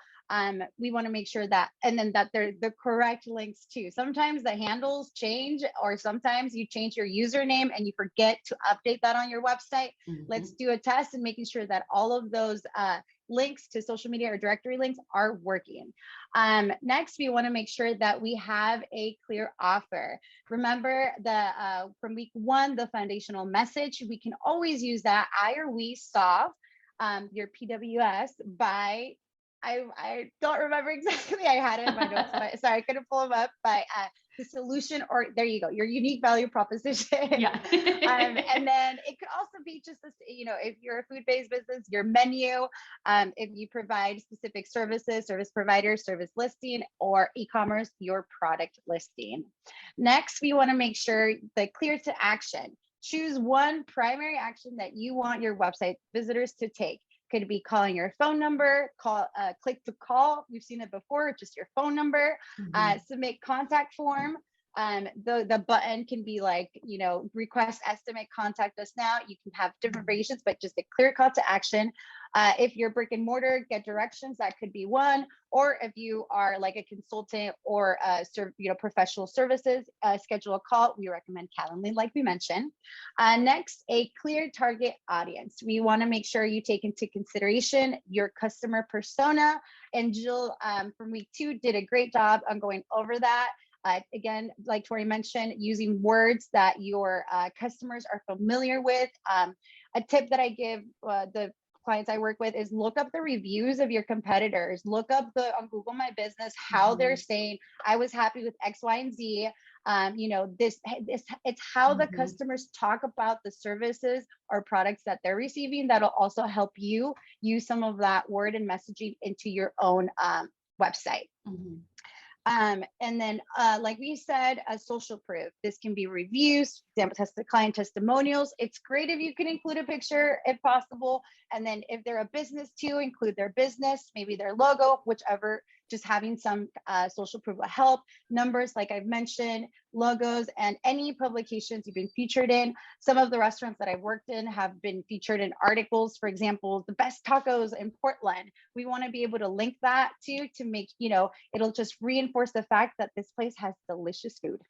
We want to make sure that, and then that they're the correct links too. Sometimes the handles change, or sometimes you change your username and you forget to update that on your website. Let's do a test and making sure that all of those links to social media or directory links are working. Next, we want to make sure that we have a clear offer. Remember from week 1, the foundational message, we can always use that. I or we solve your PWS by, I don't remember exactly. I had it in my notes, but sorry, I couldn't pull them up. But the solution, or there you go, your unique value proposition. Yeah. And then it could also be just this, if you're a food-based business, your menu, if you provide specific services, service provider, service listing, or e-commerce, your product listing. Next, we want to make sure the clear to action. Choose one primary action that you want your website visitors to take. Could be calling your phone number, click to call. We've seen it before, just your phone number, submit contact form. The button can be like, request estimate, contact us now. You can have different variations, but just a clear call to action. If you're brick and mortar, get directions, that could be one. Or if you are like a consultant or professional services, schedule a call. We recommend Calendly, like we mentioned. Next, a clear target audience. We want to make sure you take into consideration your customer persona. And Jill from week 2 did a great job on going over that. Again, like Tori mentioned, using words that your customers are familiar with. A tip that I give the clients I work with is look up the reviews of your competitors. Look up on Google My Business how they're saying, I was happy with X, Y, and Z. It's how the customers talk about the services or products that they're receiving that'll also help you use some of that word and messaging into your own website. And then, like we said, a social proof. This can be reviews, client testimonials. It's great if you can include a picture if possible. And then if they're a business too, include their business, maybe their logo, whichever, just having some social proof will help. Numbers, like I've mentioned, logos, and any publications you've been featured in. Some of the restaurants that I've worked in have been featured in articles. For example, the best tacos in Portland. We want to be able to link that to make, it'll just reinforce the fact that this place has delicious food.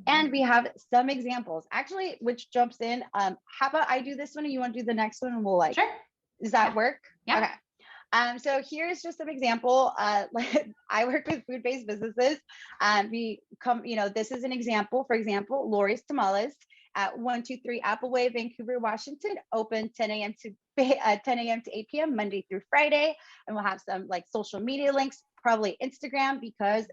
And we have some examples, actually, which jumps in. How about I do this one and you want to do the next one and we'll Sure. Does that work? Yeah. Okay. So here's just an example. I work with food-based businesses. This is an example. For example, Lori's Tamales. at 123 Appleway, Vancouver, Washington, open 10 a.m. to 8 p.m. Monday through Friday. And we'll have some like social media links, probably Instagram, because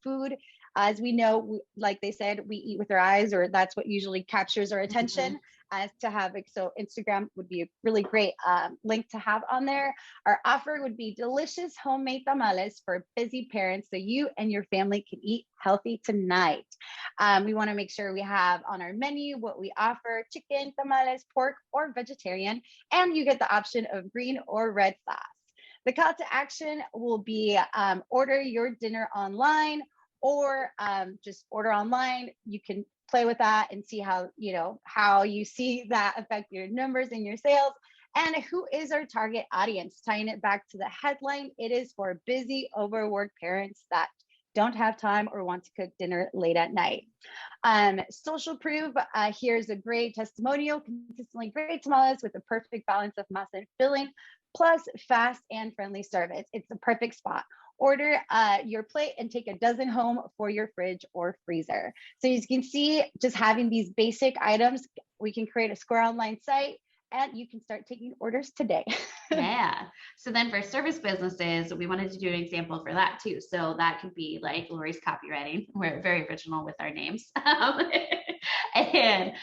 food, as we know, like they said, we eat with our eyes, or that's what usually captures our attention. As to have it, so Instagram would be a really great link to have on there. Our offer would be delicious homemade tamales for busy parents, so you and your family can eat healthy tonight. We want to make sure we have on our menu what we offer: chicken, tamales, pork, or vegetarian, and you get the option of green or red sauce. The call to action will be order your dinner online, or just order online. You can play with that and see how you see that affect your numbers and your sales. And who is our target audience? Tying it back to the headline, it is for busy, overworked parents that don't have time or want to cook dinner late at night. Social proof, here's a great testimonial: consistently great tamales with the perfect balance of masa and filling, plus fast and friendly service. It's the perfect spot. Order your plate and take a dozen home for your fridge or freezer. So as you can see, just having these basic items, we can create a Square Online site, and you can start taking orders today. Yeah. So then for service businesses, we wanted to do an example for that too. So that could be like Lori's copywriting. We're very original with our names. And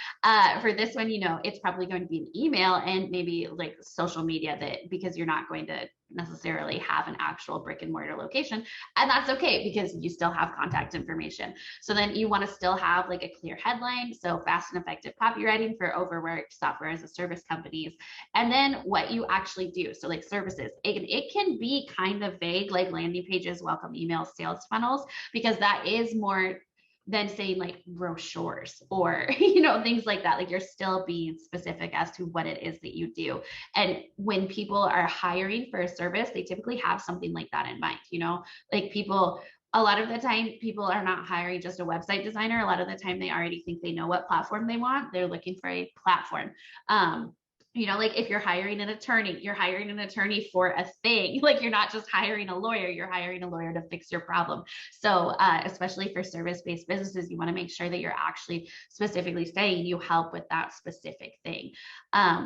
for this one, it's probably going to be an email and maybe like social media, because you're not going to necessarily have an actual brick and mortar location, and that's okay because you still have contact information. So then you want to still have like a clear headline, so fast and effective copywriting for overworked software as a service companies, and then what you actually do. So like services, it can be kind of vague, like landing pages, welcome emails, sales funnels, because that is more than saying like brochures or, things like that. Like you're still being specific as to what it is that you do. And when people are hiring for a service, they typically have something like that in mind, like a lot of the time people are not hiring just a website designer. A lot of the time they already think they know what platform they want. They're looking for a platform. Like if you're hiring an attorney, you're hiring an attorney for a thing. Like you're not just hiring a lawyer, you're hiring a lawyer to fix your problem. So especially for service-based businesses, you want to make sure that you're actually specifically saying you help with that specific thing.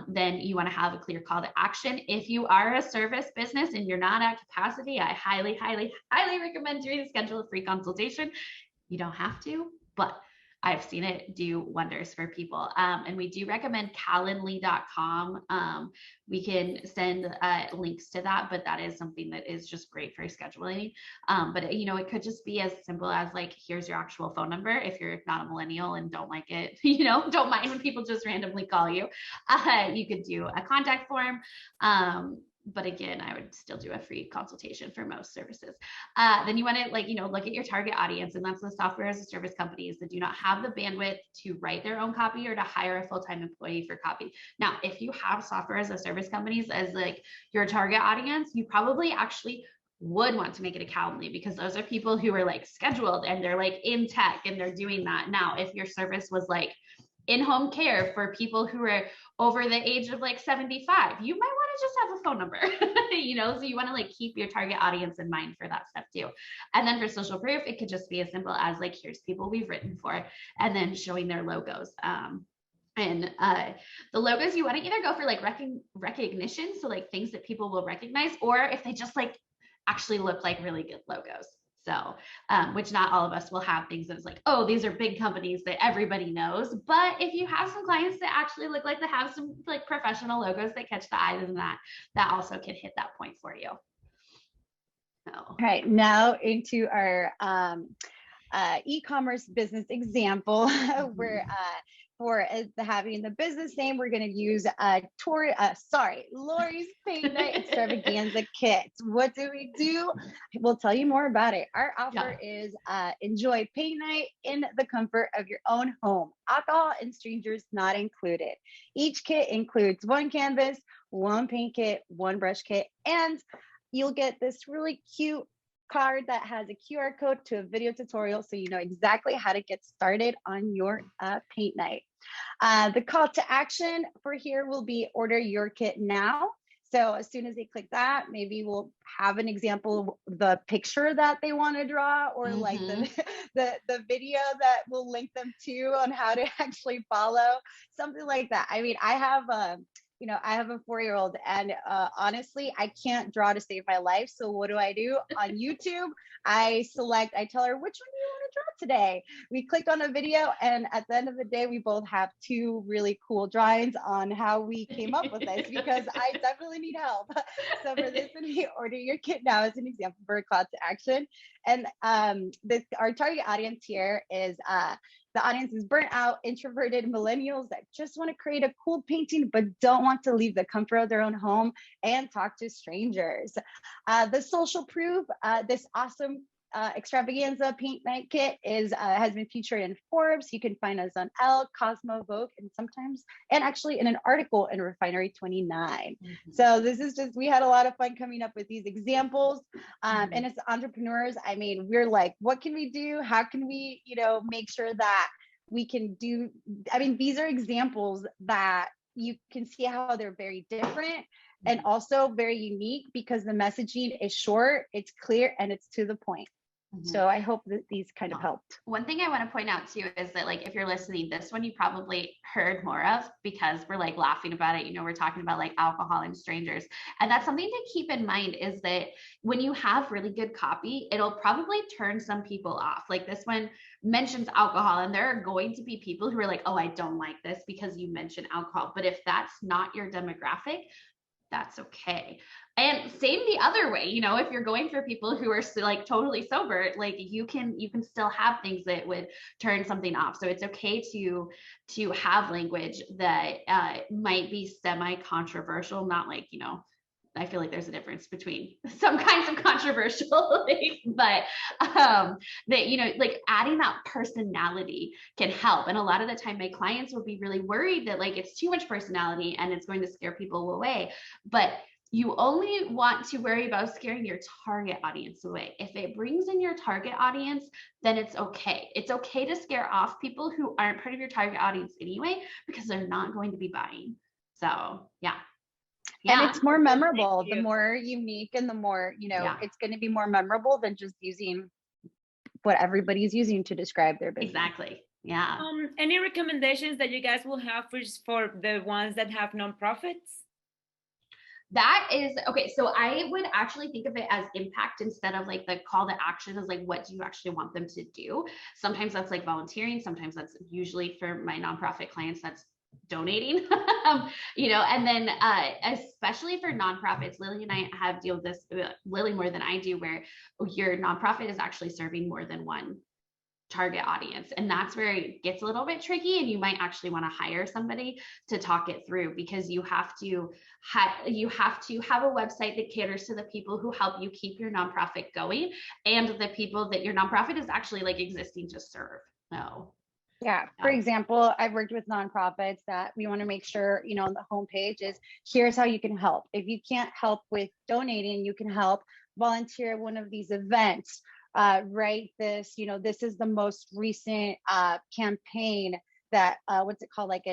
Then you want to have a clear call to action. If you are a service business and you're not at capacity, I highly, highly, highly recommend you to schedule a free consultation. You don't have to, but I've seen it do wonders for people. And we do recommend calendly.com. We can send links to that, but that is something that is just great for scheduling. But it could just be as simple as like, here's your actual phone number. If you're not a millennial and don't like it, don't mind when people just randomly call you. You could do a contact form. But again, I would still do a free consultation for most services. Then you want to look at your target audience, and that's the software as a service companies that do not have the bandwidth to write their own copy or to hire a full-time employee for copy. Now, if you have software as a service companies as like your target audience, you probably actually would want to make it a Calendly, because those are people who are like scheduled and they're like in tech and they're doing that. Now, if your service was like in-home care for people who are over the age of like 75, you might want to just have a phone number, so you want to like keep your target audience in mind for that stuff too. And then for social proof, it could just be as simple as like, here's people we've written for, and then showing their logos. And the logos, you want to either go for like recognition, so like things that people will recognize, or if they just like actually look like really good logos. So, which not all of us will have things that's like, oh, these are big companies that everybody knows. But if you have some clients that actually look like they have some like professional logos that catch the eye, then that also can hit that point for you. So. All right, now into our e-commerce business example. Where for having the business name, we're going to use Lori's Paint Night Extravaganza Kits. What do we do? We'll tell you more about it. Our offer is enjoy paint night in the comfort of your own home. Alcohol and strangers not included. Each kit includes one canvas, one paint kit, one brush kit, and you'll get this really cute card that has a QR code to a video tutorial, so you know exactly how to get started on your paint night. The call to action for here will be order your kit now. So as soon as they click that, maybe we'll have an example of the picture that they want to draw, or like the video that will link them to on how to actually follow, something like that. I mean, I have I have a 4-year-old, and honestly, I can't draw to save my life. So what do? On YouTube, I tell her, which one do you want to draw today? We click on a video, and at the end of the day, we both have 2 really cool drawings on how we came up with this, because I definitely need help. So for this, when we order your kit now, as an example for a call to action. And our target audience here is the audience is burnt out, introverted millennials that just want to create a cool painting, but don't want to leave the comfort of their own home and talk to strangers. The social proof, this awesome extravaganza paint night kit has been featured in Forbes. You can find us on Elle, Cosmo, Vogue, and actually in an article in Refinery 29. So this is just, we had a lot of fun coming up with these examples. And as entrepreneurs, I mean, we're like, what can we do? How can we, make sure that we can do? I mean, these are examples that you can see how they're very different and also very unique, because the messaging is short, it's clear, and it's to the point. So I hope that these kind of helped. One thing I want to point out too is that, like, if you're listening, this one you probably heard more of, because we're like laughing about it. We're talking about like alcohol and strangers. And that's something to keep in mind, is that when you have really good copy, it'll probably turn some people off. Like this one mentions alcohol, and there are going to be people who are like, oh, I don't like this because you mentioned alcohol. But if that's not your demographic, that's okay. And same the other way, if you're going for people who are like totally sober, like you can still have things that would turn something off. So it's okay to have language that might be semi-controversial, not like, I feel like there's a difference between some kinds of controversial things, but that, like adding that personality can help. And a lot of the time my clients will be really worried that like it's too much personality and it's going to scare people away. But you only want to worry about scaring your target audience away. If it brings in your target audience, then it's okay. It's okay to scare off people who aren't part of your target audience anyway, because they're not going to be buying. So yeah. And it's more memorable, the more unique, and the more, it's going to be more memorable than just using what everybody's using to describe their business. Exactly. Yeah. Any recommendations that you guys will have for the ones that have nonprofits? That is okay. So I would actually think of it as impact instead of like the call to action as like, what do you actually want them to do? Sometimes that's like volunteering. Sometimes that's, usually for my nonprofit clients, that's donating, and then especially for nonprofits, Lili and I have deal with this, Lili more than I do, where your nonprofit is actually serving more than one target audience. And that's where it gets a little bit tricky, and you might actually want to hire somebody to talk it through, because you have to have a website that caters to the people who help you keep your nonprofit going and the people that your nonprofit is actually like existing to serve. So yeah. For example, I've worked with nonprofits that we want to make sure, on the homepage is, here's how you can help. If you can't help with donating, you can help volunteer at one of these events. Write this, this is the most recent campaign that, what's it called? Like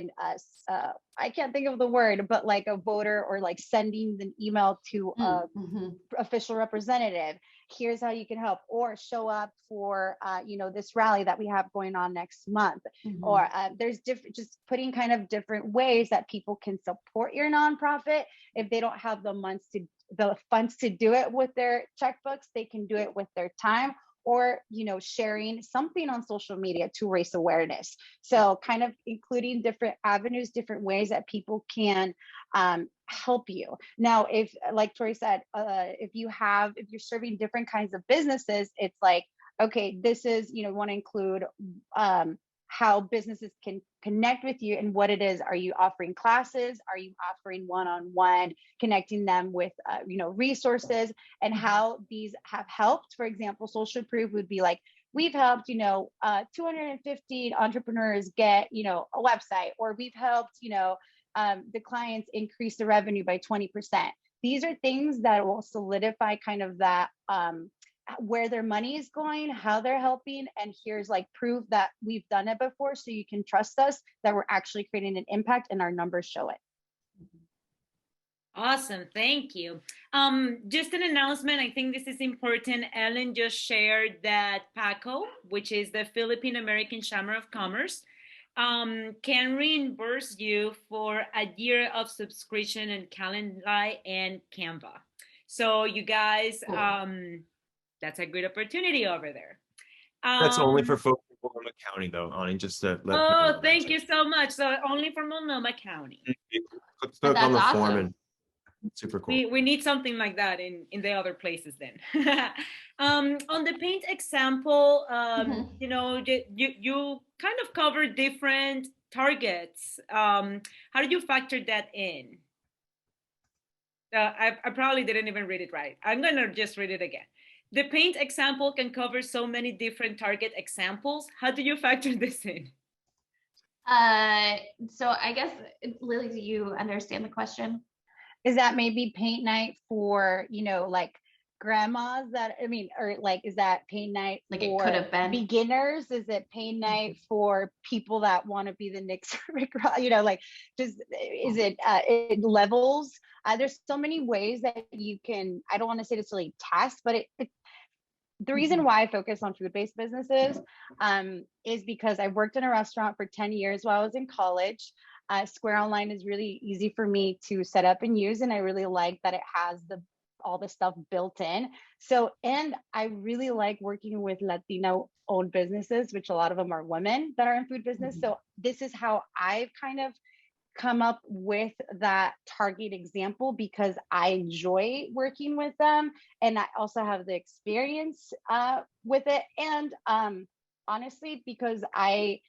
I can't think of the word, but like a voter, or like sending an email to official representative. Here's how you can help, or show up for, this rally that we have going on next month. Or there's just putting kind of different ways that people can support your nonprofit. If they don't have the funds to do it with their checkbooks, they can do it with their time, or, sharing something on social media to raise awareness. So kind of including different avenues, different ways that people can help you. Now, if, like Tori said, if you're serving different kinds of businesses, it's like, okay, this is, want to include how businesses can connect with you and what it is. Are you offering classes? Are you offering one-on-one, connecting them with, resources, and how these have helped? For example, social proof would be like, we've helped, 250 entrepreneurs get, a website, or we've helped, the clients increase the revenue by 20%. These are things that will solidify kind of that, where their money is going, how they're helping, and here's like proof that we've done it before, so you can trust us that we're actually creating an impact and our numbers show it. Awesome, thank you. Just an announcement, I think this is important. Ellen just shared that PACO, which is the Philippine American Chamber of Commerce, can reimburse you for a year of subscription in Calendly and Canva. So you guys, Cool. that's a good opportunity over there. That's only for folks in Multnomah County, though, Ani, just to let people know. Thank you so much. So only for Multnomah County. Click on the That's form awesome. and super cool. We need something like that in the other places then. On the paint example, you know, you kind of cover different targets. How do you factor that in? I probably didn't even read it right. I'm gonna just read it again. The paint example can cover so many different target examples. How do you factor this in? So I guess, Lily, do you understand the question? Is that maybe paint night for, you know, like grandmas that, I mean, or like, is that paint night Like it for could have been. beginners? Is it paint night for people that want to be the next, you know, like just, is it levels? There's so many ways that you can, I don't want to say necessarily test, but the reason why I focus on food-based businesses is because I worked in a restaurant for 10 years while I was in college. Square Online is really easy for me to set up and use, and I really like that it has all the stuff built in. So, and I really like working with Latino-owned businesses, which a lot of them are women that are in food business. So this is how I've kind of come up with that target example, because I enjoy working with them and I also have the experience with it. And honestly, because I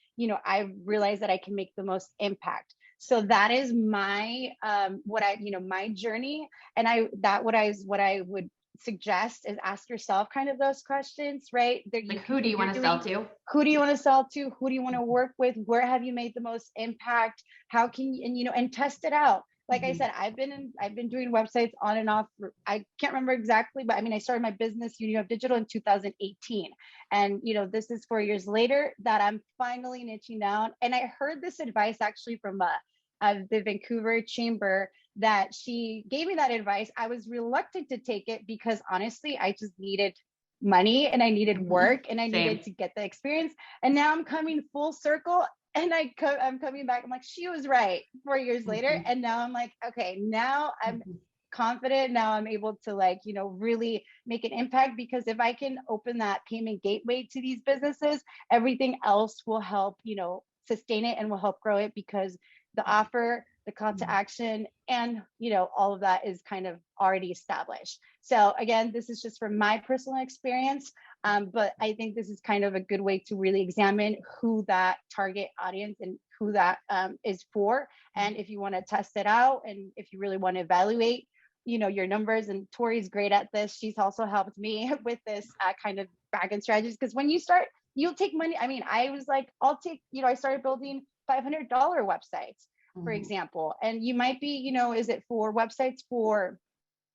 realize that I can make the most impact. So that is my my journey. And what I would suggest is ask yourself kind of those questions, right? Like, who do you want to sell to? Who do you want to sell to? Who do you want to work with? Where have you made the most impact? How can you, and test it out. Like I said, I've been doing websites on and off. I can't remember exactly, but I mean, I started my business, Uniweb Digital, in 2018. And, this is 4 years later that I'm finally niching down. And I heard this advice actually from the Vancouver Chamber, that she gave me that advice. I was reluctant to take it because honestly, I just needed money and I needed work and I needed to get the experience. And now I'm coming full circle and I'm coming back. I'm like, she was right 4 years later. And now I'm like, okay, now I'm confident. Now I'm able to really make an impact, because if I can open that payment gateway to these businesses, everything else will help, sustain it and will help grow it, because the offer, the call to action, and all of that is kind of already established. So again, this is just from my personal experience, but I think this is kind of a good way to really examine who that target audience and who that is for. And if you want to test it out, and if you really want to evaluate your numbers, and Tori's great at this. She's also helped me with this kind of back-end strategies, because when you start, you'll take money. I mean, I was like, I'll take, I started building $500 websites, for example. And you might be, is it for websites for,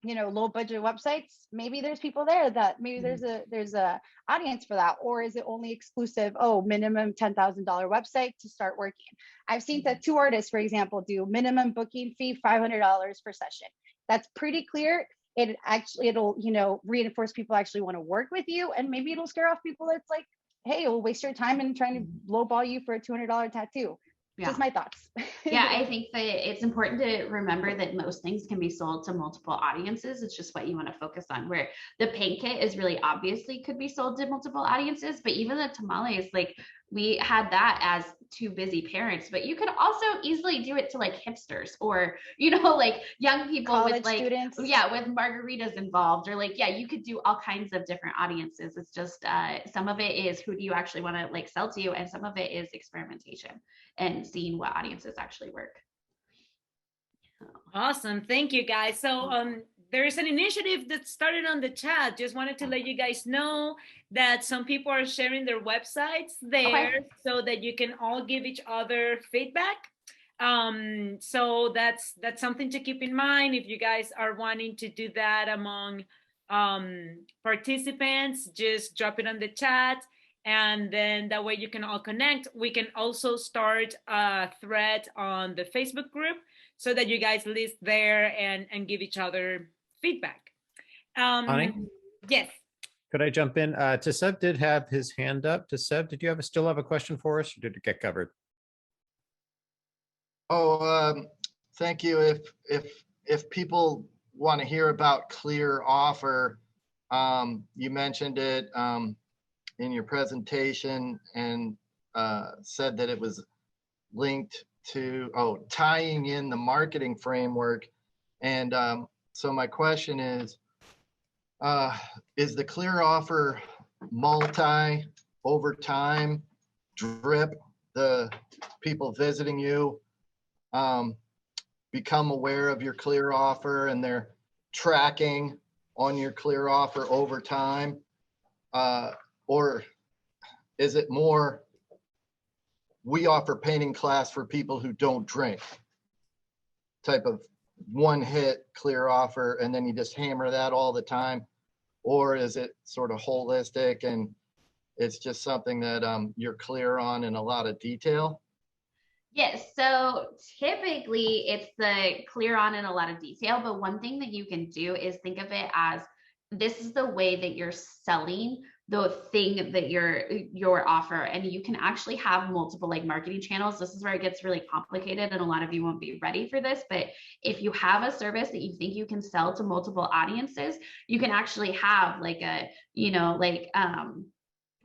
low budget websites? Maybe there's people there that maybe there's a audience for that. Or is it only exclusive, minimum $10,000 website to start working? I've seen tattoo artists, for example, do minimum booking fee, $500 per session. That's pretty clear. It'll reinforce people actually want to work with you. And maybe it'll scare off people that's like, hey, it'll waste your time in trying to lowball you for a $200 tattoo. Just my thoughts. Yeah, I think that it's important to remember that most things can be sold to multiple audiences. It's just what you want to focus on. Where the paint kit is really obviously could be sold to multiple audiences, but even the tamales, like we had that as two busy parents, but you could also easily do it to like hipsters or, like young people college with like, students. with margaritas involved, or like, you could do all kinds of different audiences. It's just, some of it is who do you actually want to like sell to, and some of it is experimentation and seeing what audiences actually work. Awesome. Thank you, guys. So there's an initiative that started on the chat. Just wanted to let you guys know that some people are sharing their websites there so that you can all give each other feedback. So that's something to keep in mind if you guys are wanting to do that among participants. Just drop it on the chat, and then that way you can all connect. We can also start a thread on the Facebook group. so that you guys list there and give each other feedback. Ani? Yes. Could I jump in? Tasev did have his hand up. Tasev, did you still have a question for us, or did it get covered? Thank you. If people want to hear about Clear Offer, you mentioned it in your presentation and said that it was linked to tying in the marketing framework. And so my question is the Clear Offer multi over time drip the people visiting you become aware of your Clear Offer and they're tracking on your Clear Offer over time? Or is it more, we offer painting class for people who don't drink type of one hit Clear Offer, and then you just hammer that all the time? Or is it sort of holistic and it's just something that you're clear on in a lot of detail? Yes, so typically it's the clear on in a lot of detail, but one thing that you can do is think of it as this is the way that you're selling the thing that your offer, and you can actually have multiple like marketing channels. This is where it gets really complicated and a lot of you won't be ready for this, but if you have a service that you think you can sell to multiple audiences, you can actually have like a,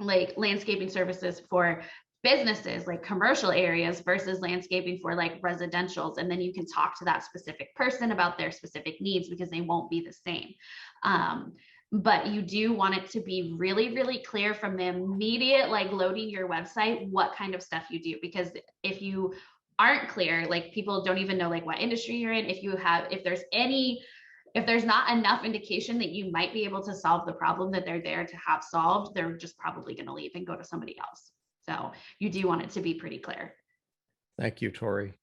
like landscaping services for businesses, like commercial areas versus landscaping for like residentials. And then you can talk to that specific person about their specific needs because they won't be the same. But you do want it to be really, really clear from the immediate, like loading your website, what kind of stuff you do. Because if you aren't clear, like people don't even know like what industry you're in. If there's not enough indication that you might be able to solve the problem that they're there to have solved, they're just probably going to leave and go to somebody else. So you do want it to be pretty clear. Thank you, Tori.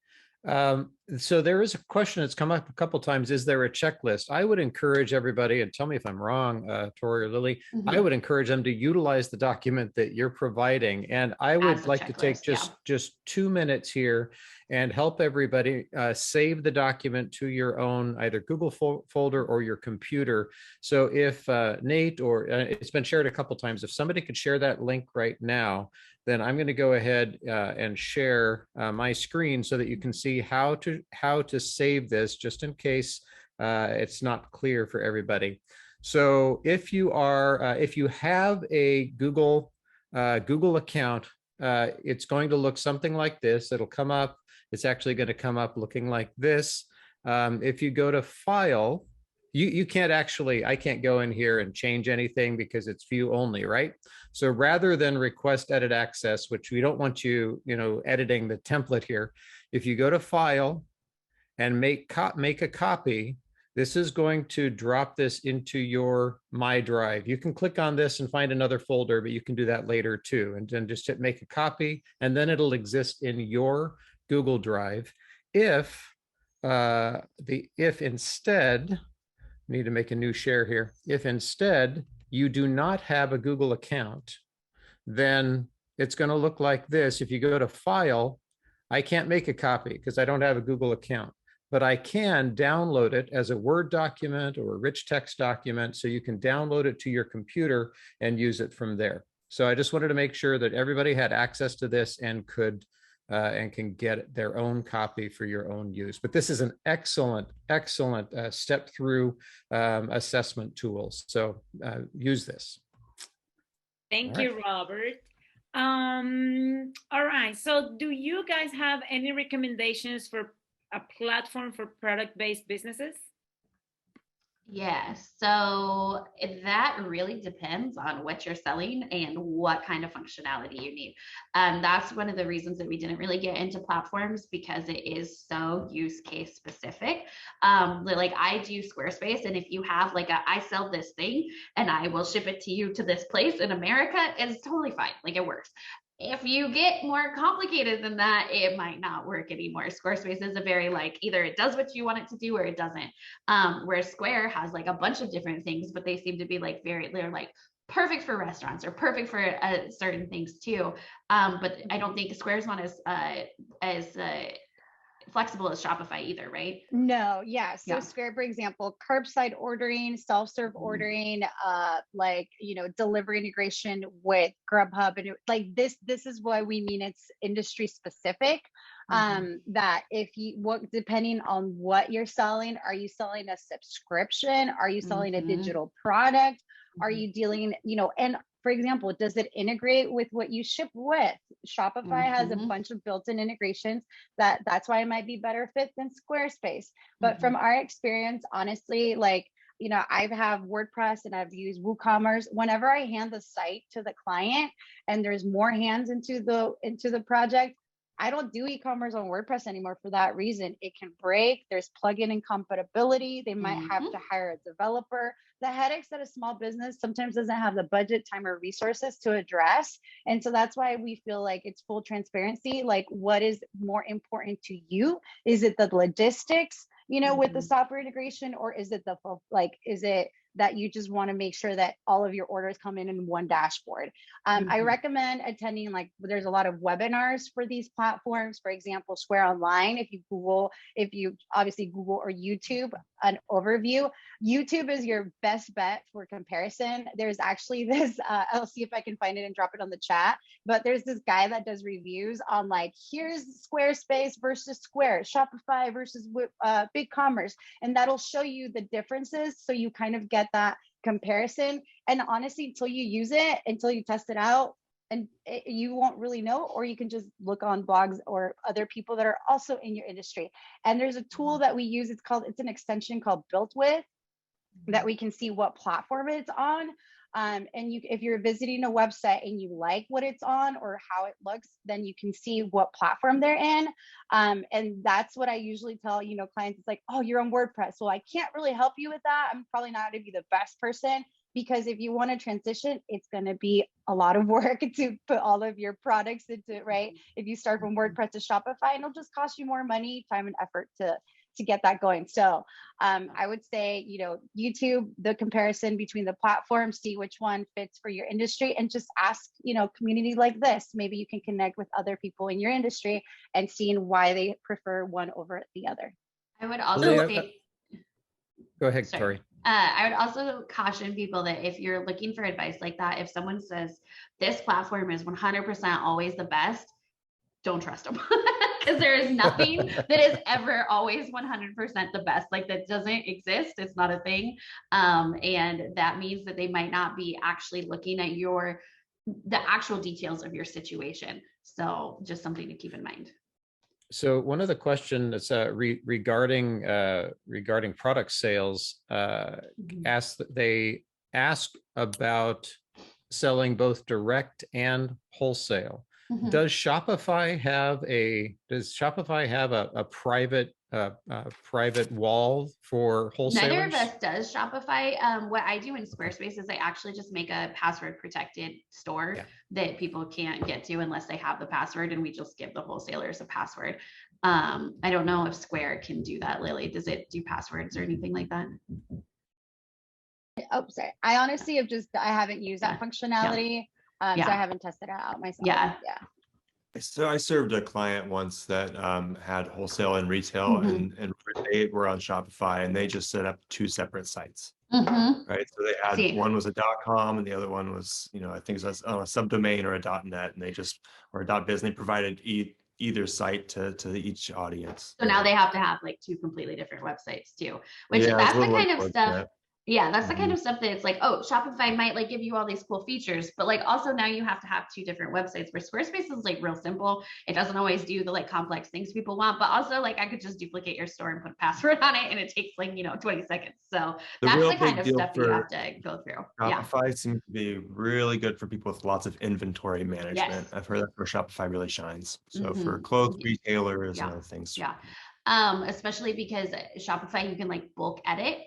So there is a question that's come up a couple times. Is there a checklist? I would encourage everybody, and tell me if I'm wrong, Tori or Lili, I would encourage them to utilize the document that you're providing. And I would like to take just 2 minutes here and help everybody save the document to your own either Google folder or your computer. So if Nate, or it's been shared a couple times, if somebody could share that link right now, then I'm going to go ahead and share my screen so that you can see how to save this, just in case it's not clear for everybody. So if you have a Google account, it's going to look something like this. It'll come up. It's actually going to come up looking like this. If you go to File, you can't actually, I can't go in here and change anything because it's view only, right? So rather than request edit access, which we don't want you, editing the template here, if you go to File and make a copy, this is going to drop this into your My Drive. You can click on this and find another folder, but you can do that later too. And then just hit make a copy, and then it'll exist in your Google Drive. If instead, need to make a new share here. If instead you do not have a Google account, then it's going to look like this. If you go to File, I can't make a copy because I don't have a Google account, but I can download it as a Word document or a rich text document, so you can download it to your computer and use it from there. So I just wanted to make sure that everybody had access to this and can get their own copy for your own use. But this is an excellent step through assessment tools. So use this. Thank you, Robert. All right. So do you guys have any recommendations for a platform for product-based businesses? Yes, so that really depends on what you're selling and what kind of functionality you need. That's one of the reasons that we didn't really get into platforms, because it is so use case specific. Like I do Squarespace, and if you have like I sell this thing and I will ship it to you to this place in America, it's totally fine. Like it works. If you get more complicated than that, it might not work anymore. Squarespace is a very like, either it does what you want it to do or it doesn't. Whereas Square has like a bunch of different things, but they seem to be like they're like perfect for restaurants or perfect for certain things too. But I don't think Square's one flexible as Shopify either, right? No, yeah. So Yeah. Square, for example, curbside ordering, self-serve ordering, like, delivery integration with Grubhub, and like this is why we mean it's industry specific. That if you depending on what you're selling, are you selling a subscription? Are you selling a digital product? Are you dealing, and for example, does it integrate with what you ship with? Shopify has a bunch of built-in integrations that's why it might be better fit than Squarespace. But from our experience, honestly, like, I have WordPress and I've used WooCommerce. Whenever I hand the site to the client and there's more hands into the project, I don't do e-commerce on WordPress anymore for that reason. It can break. There's plugin incompatibility. They might have to hire a developer. The headaches that a small business sometimes doesn't have the budget, time, or resources to address. And so that's why we feel like it's full transparency. Like, what is more important to you? Is it the logistics, with the software integration, or is it is it that you just want to make sure that all of your orders come in one dashboard? I recommend attending, like, there's a lot of webinars for these platforms. For example, Square Online, if you obviously Google or YouTube an overview, YouTube is your best bet for comparison. There's actually this, I'll see if I can find it and drop it on the chat, but there's this guy that does reviews on, like, here's Squarespace versus Square, Shopify versus BigCommerce, and that'll show you the differences, so you kind of get that comparison. And honestly, until you use it, until you test it out, and you won't really know, or you can just look on blogs or other people that are also in your industry. And there's a tool that we use, it's an extension called Built With, that we can see what platform it's on. And if you're visiting a website and you like what it's on or how it looks, then you can see what platform they're in. And that's what I usually tell, clients. It's like, oh, you're on WordPress. Well, I can't really help you with that. I'm probably not going to be the best person, because if you want to transition, it's going to be a lot of work to put all of your products into it, right? If you start from WordPress to Shopify, it'll just cost you more money, time, and effort to get that going. So I would say, YouTube, the comparison between the platforms, see which one fits for your industry, and just ask, community like this. Maybe you can connect with other people in your industry and seeing why they prefer one over the other. I would also say, go ahead, sorry. Tori. I would also caution people that if you're looking for advice like that, if someone says this platform is 100% always the best, don't trust them. Because there is nothing that is ever always 100% the best. Like, that doesn't exist. It's not a thing. And that means that they might not be actually looking at the actual details of your situation. So just something to keep in mind. So one of the questions regarding product sales, they ask about selling both direct and wholesale. Does Shopify have a private wall for wholesalers? Neither of us does Shopify. What I do in Squarespace is I actually just make a password protected store that people can't get to unless they have the password, and we just give the wholesalers a password. I don't know if Square can do that, Lily. Does it do passwords or anything like that? Oh, sorry. I honestly I haven't used that functionality. So I haven't tested it out myself. Yeah. So I served a client once that had wholesale and retail, and they were on Shopify, and they just set up two separate sites. Right. So they had one was a .com and the other one was, I think it was a subdomain or a .net, and or a .biz, and they provided either site to each audience. So now they have to have like two completely different websites too, which that's the kind of stuff. Yeah, that's the kind of stuff that it's like, oh, Shopify might like give you all these cool features, but like also now you have to have two different websites, where Squarespace is like real simple. It doesn't always do the like complex things people want, but also like I could just duplicate your store and put a password on it, and it takes like 20 seconds. So that's the kind of stuff you have to go through. Shopify seems to be really good for people with lots of inventory management. Yes. I've heard that's where Shopify really shines. So for clothes retailers and other things. Yeah. Especially because Shopify, you can like bulk edit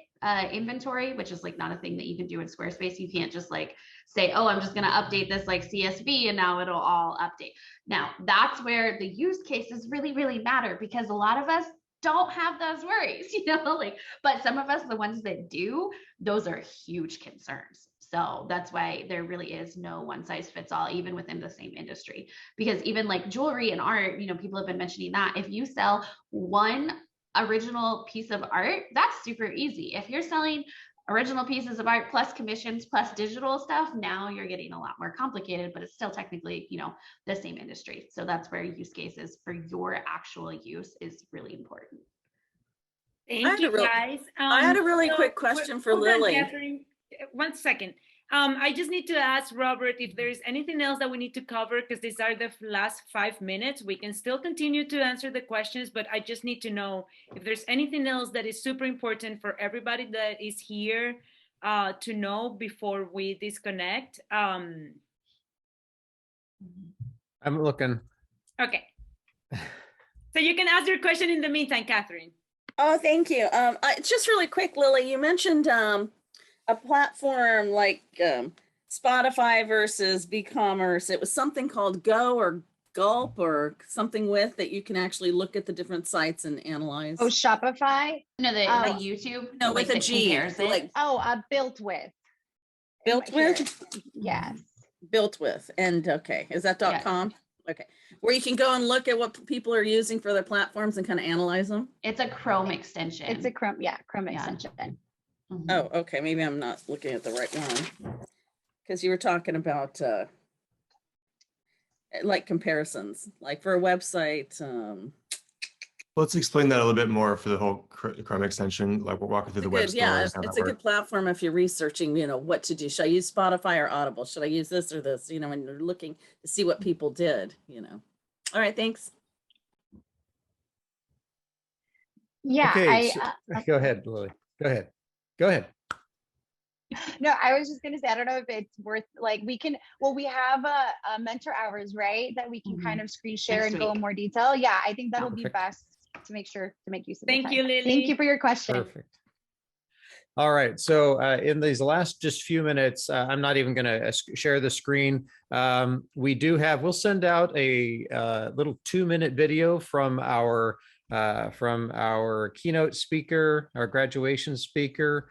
inventory, which is like not a thing that you can do in Squarespace. You can't just like say, oh, I'm just going to update this like CSV and now it'll all update. Now that's where the use cases really, really matter, because a lot of us don't have those worries, but some of us, the ones that do, those are huge concerns. So that's why there really is no one size fits all, even within the same industry. Because even like jewelry and art, people have been mentioning that if you sell one original piece of art, that's super easy. If you're selling original pieces of art plus commissions plus digital stuff, now you're getting a lot more complicated, but it's still technically, the same industry. So that's where use cases for your actual use is really important. Thank you, guys. I had a really quick question for Lili. Catherine, 1 second. I just need to ask Robert if there's anything else that we need to cover, because these are the last 5 minutes. We can still continue to answer the questions, but I just need to know if there's anything else that is super important for everybody that is here to know before we disconnect. I'm looking. Okay. So you can ask your question in the meantime, Catherine. Oh, thank you. Just really quick, Lili, you mentioned a platform like Spotify versus BigCommerce. It was something called Go or Gulp or something with that you can actually look at the different sites and analyze. Oh, Shopify? No, the YouTube. No, like with a G. Like, built with. Built with? Yes. Built with. And okay, is that .com? Okay. Where you can go and look at what people are using for their platforms and kind of analyze them? It's a Chrome extension. It's a Chrome extension. Mm-hmm. Oh, okay. Maybe I'm not looking at the right one. Because you were talking about like comparisons, like for a website. Let's explain that a little bit more for the whole Chrome extension. Like we're walking through the web stores. Yeah, it's a good platform if you're researching, what to do. Should I use Spotify or Audible? Should I use this or this? When you're looking to see what people did, All right, thanks. Yeah. Okay, go ahead, Lili. Go ahead. No, I was just going to say, I don't know if it's worth, like, we have a mentor hours, right? That we can kind of screen share and go in more detail. Yeah, I think that'll be best to make sure to make use of the time. Thank you, Lili. Thank you for your question. Perfect. All right, so in these last just few minutes, I'm not even going to share the screen. We'll send out a little 2-minute video from our keynote speaker, our graduation speaker,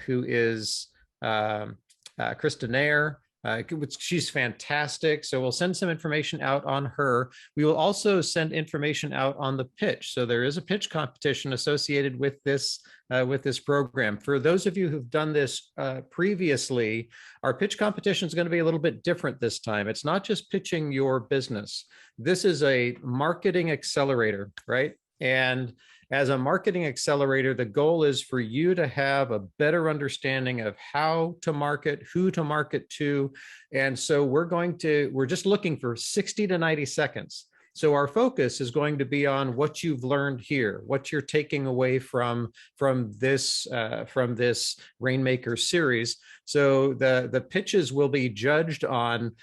who is Krista Nair. She's fantastic. So we'll send some information out on her. We will also send information out on the pitch. So there is a pitch competition associated with this program. For those of you who've done this previously, our pitch competition is going to be a little bit different this time. It's not just pitching your business. This is a marketing accelerator, right? And as a marketing accelerator, the goal is for you to have a better understanding of how to market, who to market to. And so we're just looking for 60 to 90 seconds. So our focus is going to be on what you've learned here, what you're taking away from this RAINmaker series. So the pitches will be judged on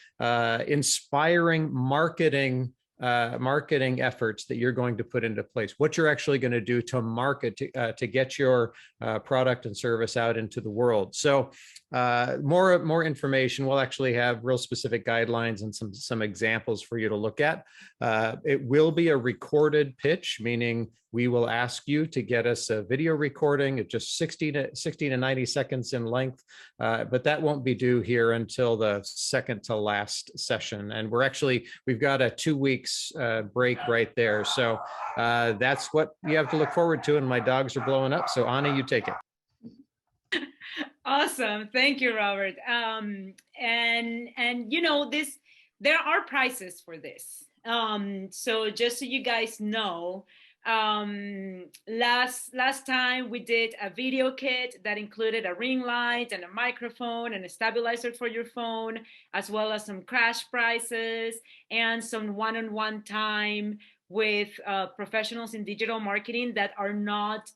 inspiring marketing efforts that you're going to put into place, what you're actually going to do to market to get your product and service out into the world. So more information. We'll actually have real specific guidelines and some examples for you to look at. It will be a recorded pitch, meaning we will ask you to get us a video recording at just 60 to 90 seconds in length, but that won't be due here until the second to last session. And we've got a 2 weeks break right there. So that's what you have to look forward to. And my dogs are blowing up. So Anna, you take it. Awesome. Thank you, Robert. And there are prizes for this. So just so you guys know, last time we did a video kit that included a ring light and a microphone and a stabilizer for your phone, as well as some crash prizes and some one-on-one time with professionals in digital marketing that are not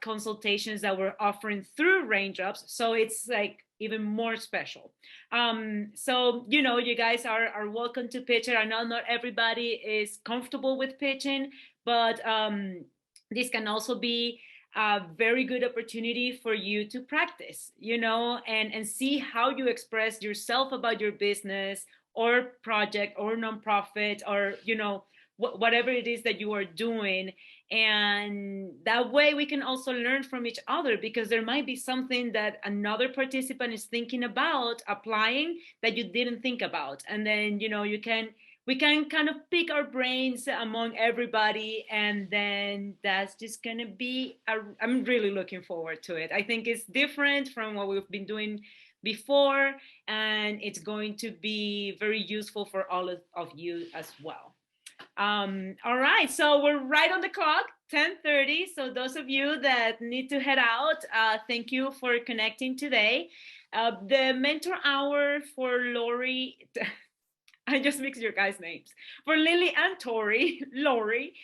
consultations that we're offering through Raindrops. So it's like even more special. So, you guys are welcome to pitch it. I know not everybody is comfortable with pitching, but this can also be a very good opportunity for you to practice, and see how you express yourself about your business or project or nonprofit or, whatever it is that you are doing. And that way we can also learn from each other, because there might be something that another participant is thinking about applying that you didn't think about. And then, you know, we can kind of pick our brains among everybody. And then that's just going to be, I'm really looking forward to it. I think it's different from what we've been doing before, and it's going to be very useful for all of you as well. All right, so we're right on the clock, 10:30. So those of you that need to head out, thank you for connecting today. The mentor hour for Lori, I just mixed your guys' names. For Lili and Tori, Lori,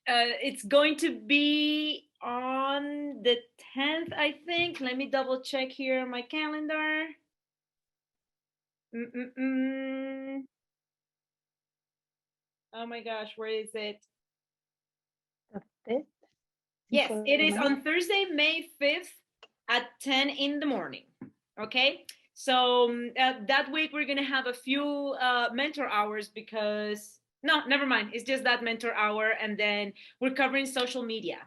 it's going to be on the 10th, I think. Let me double check here my calendar. Oh my gosh, where is it? The 5th? Yes, it is on Thursday, May 5th at 10 in the morning. Okay, so that week we're gonna have a few mentor hours, because no, never mind, it's just that mentor hour, and then we're covering social media.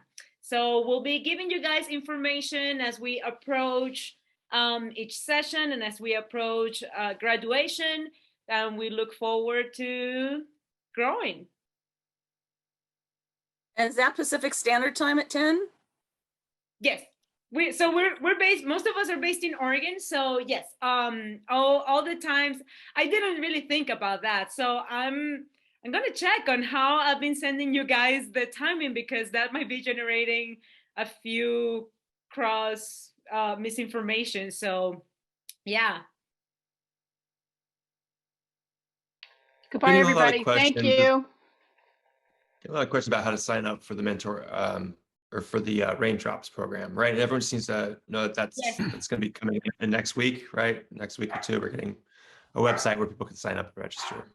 So we'll be giving you guys information as we approach each session and as we approach graduation, and we look forward to growing. And is that Pacific Standard Time at 10? Yes. We're based, most of us are based in Oregon. So yes, all the times, I didn't really think about that. So I'm gonna check on how I've been sending you guys the timing, because that might be generating a few cross misinformation. So yeah. Goodbye, everybody. Thank you. A lot of questions about how to sign up for the mentor or for the Raindrops program, right? Everyone seems to know that that's going to be coming in next week, right? Next week or two, we're getting a website where people can sign up and register.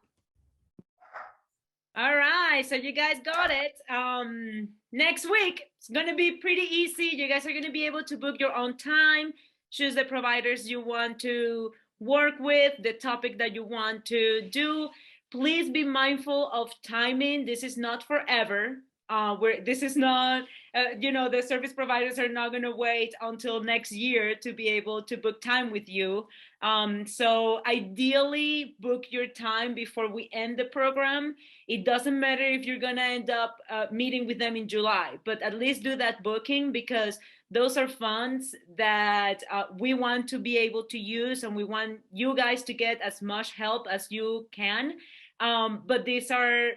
All right, so you guys got it. Next week, it's going to be pretty easy. You guys are going to be able to book your own time, choose the providers you want to work with, the topic that you want to do. Please be mindful of timing. This is not forever. This is not, the service providers are not going to wait until next year to be able to book time with you. So ideally, book your time before we end the program. It doesn't matter if you're going to end up meeting with them in July, but at least do that booking, because those are funds that we want to be able to use, and we want you guys to get as much help as you can. But these are,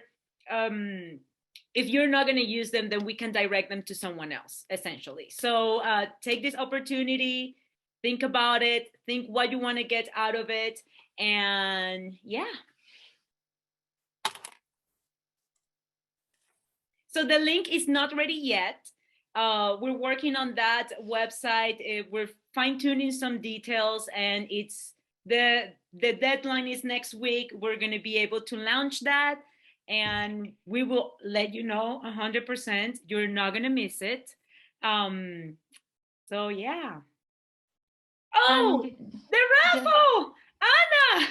if you're not going to use them, then we can direct them to someone else, essentially. So take this opportunity, think about it, think what you want to get out of it, and yeah. So the link is not ready yet. We're working on that website. We're fine-tuning some details, and it's the deadline is next week. We're going to be able to launch that, and we will let you know 100%. You're not going to miss it. So yeah. Oh, the raffle, Anna.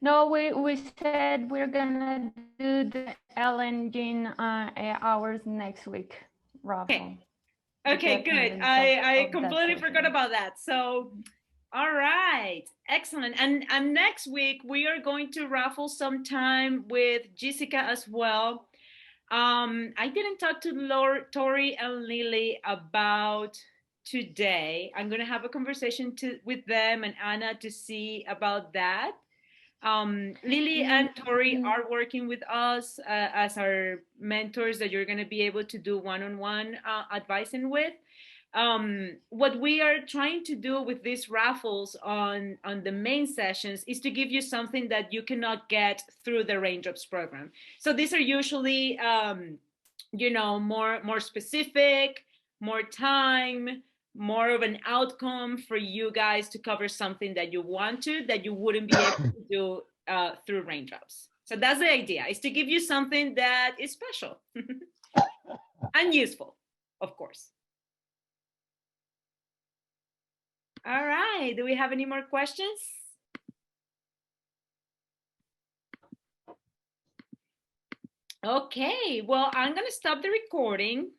No, we said we're gonna do the Ellen Jean hours next week, raffle. Okay, good. I completely forgot about that. So, all right, excellent. And next week we are going to raffle some time with Jessica as well. I didn't talk to Tori and Lili about today. I'm going to have a conversation with them and Anna to see about that. Lili and Tori are working with us as our mentors that you're going to be able to do one-on-one advising with. What we are trying to do with these raffles on the main sessions is to give you something that you cannot get through the Raindrops program. So these are usually, more specific, more time, more of an outcome for you guys to cover something that you want to, that you wouldn't be able to do through Raindrops. So that's the idea, is to give you something that is special and useful, of course. All right, do we have any more questions? Okay, well, I'm gonna stop the recording.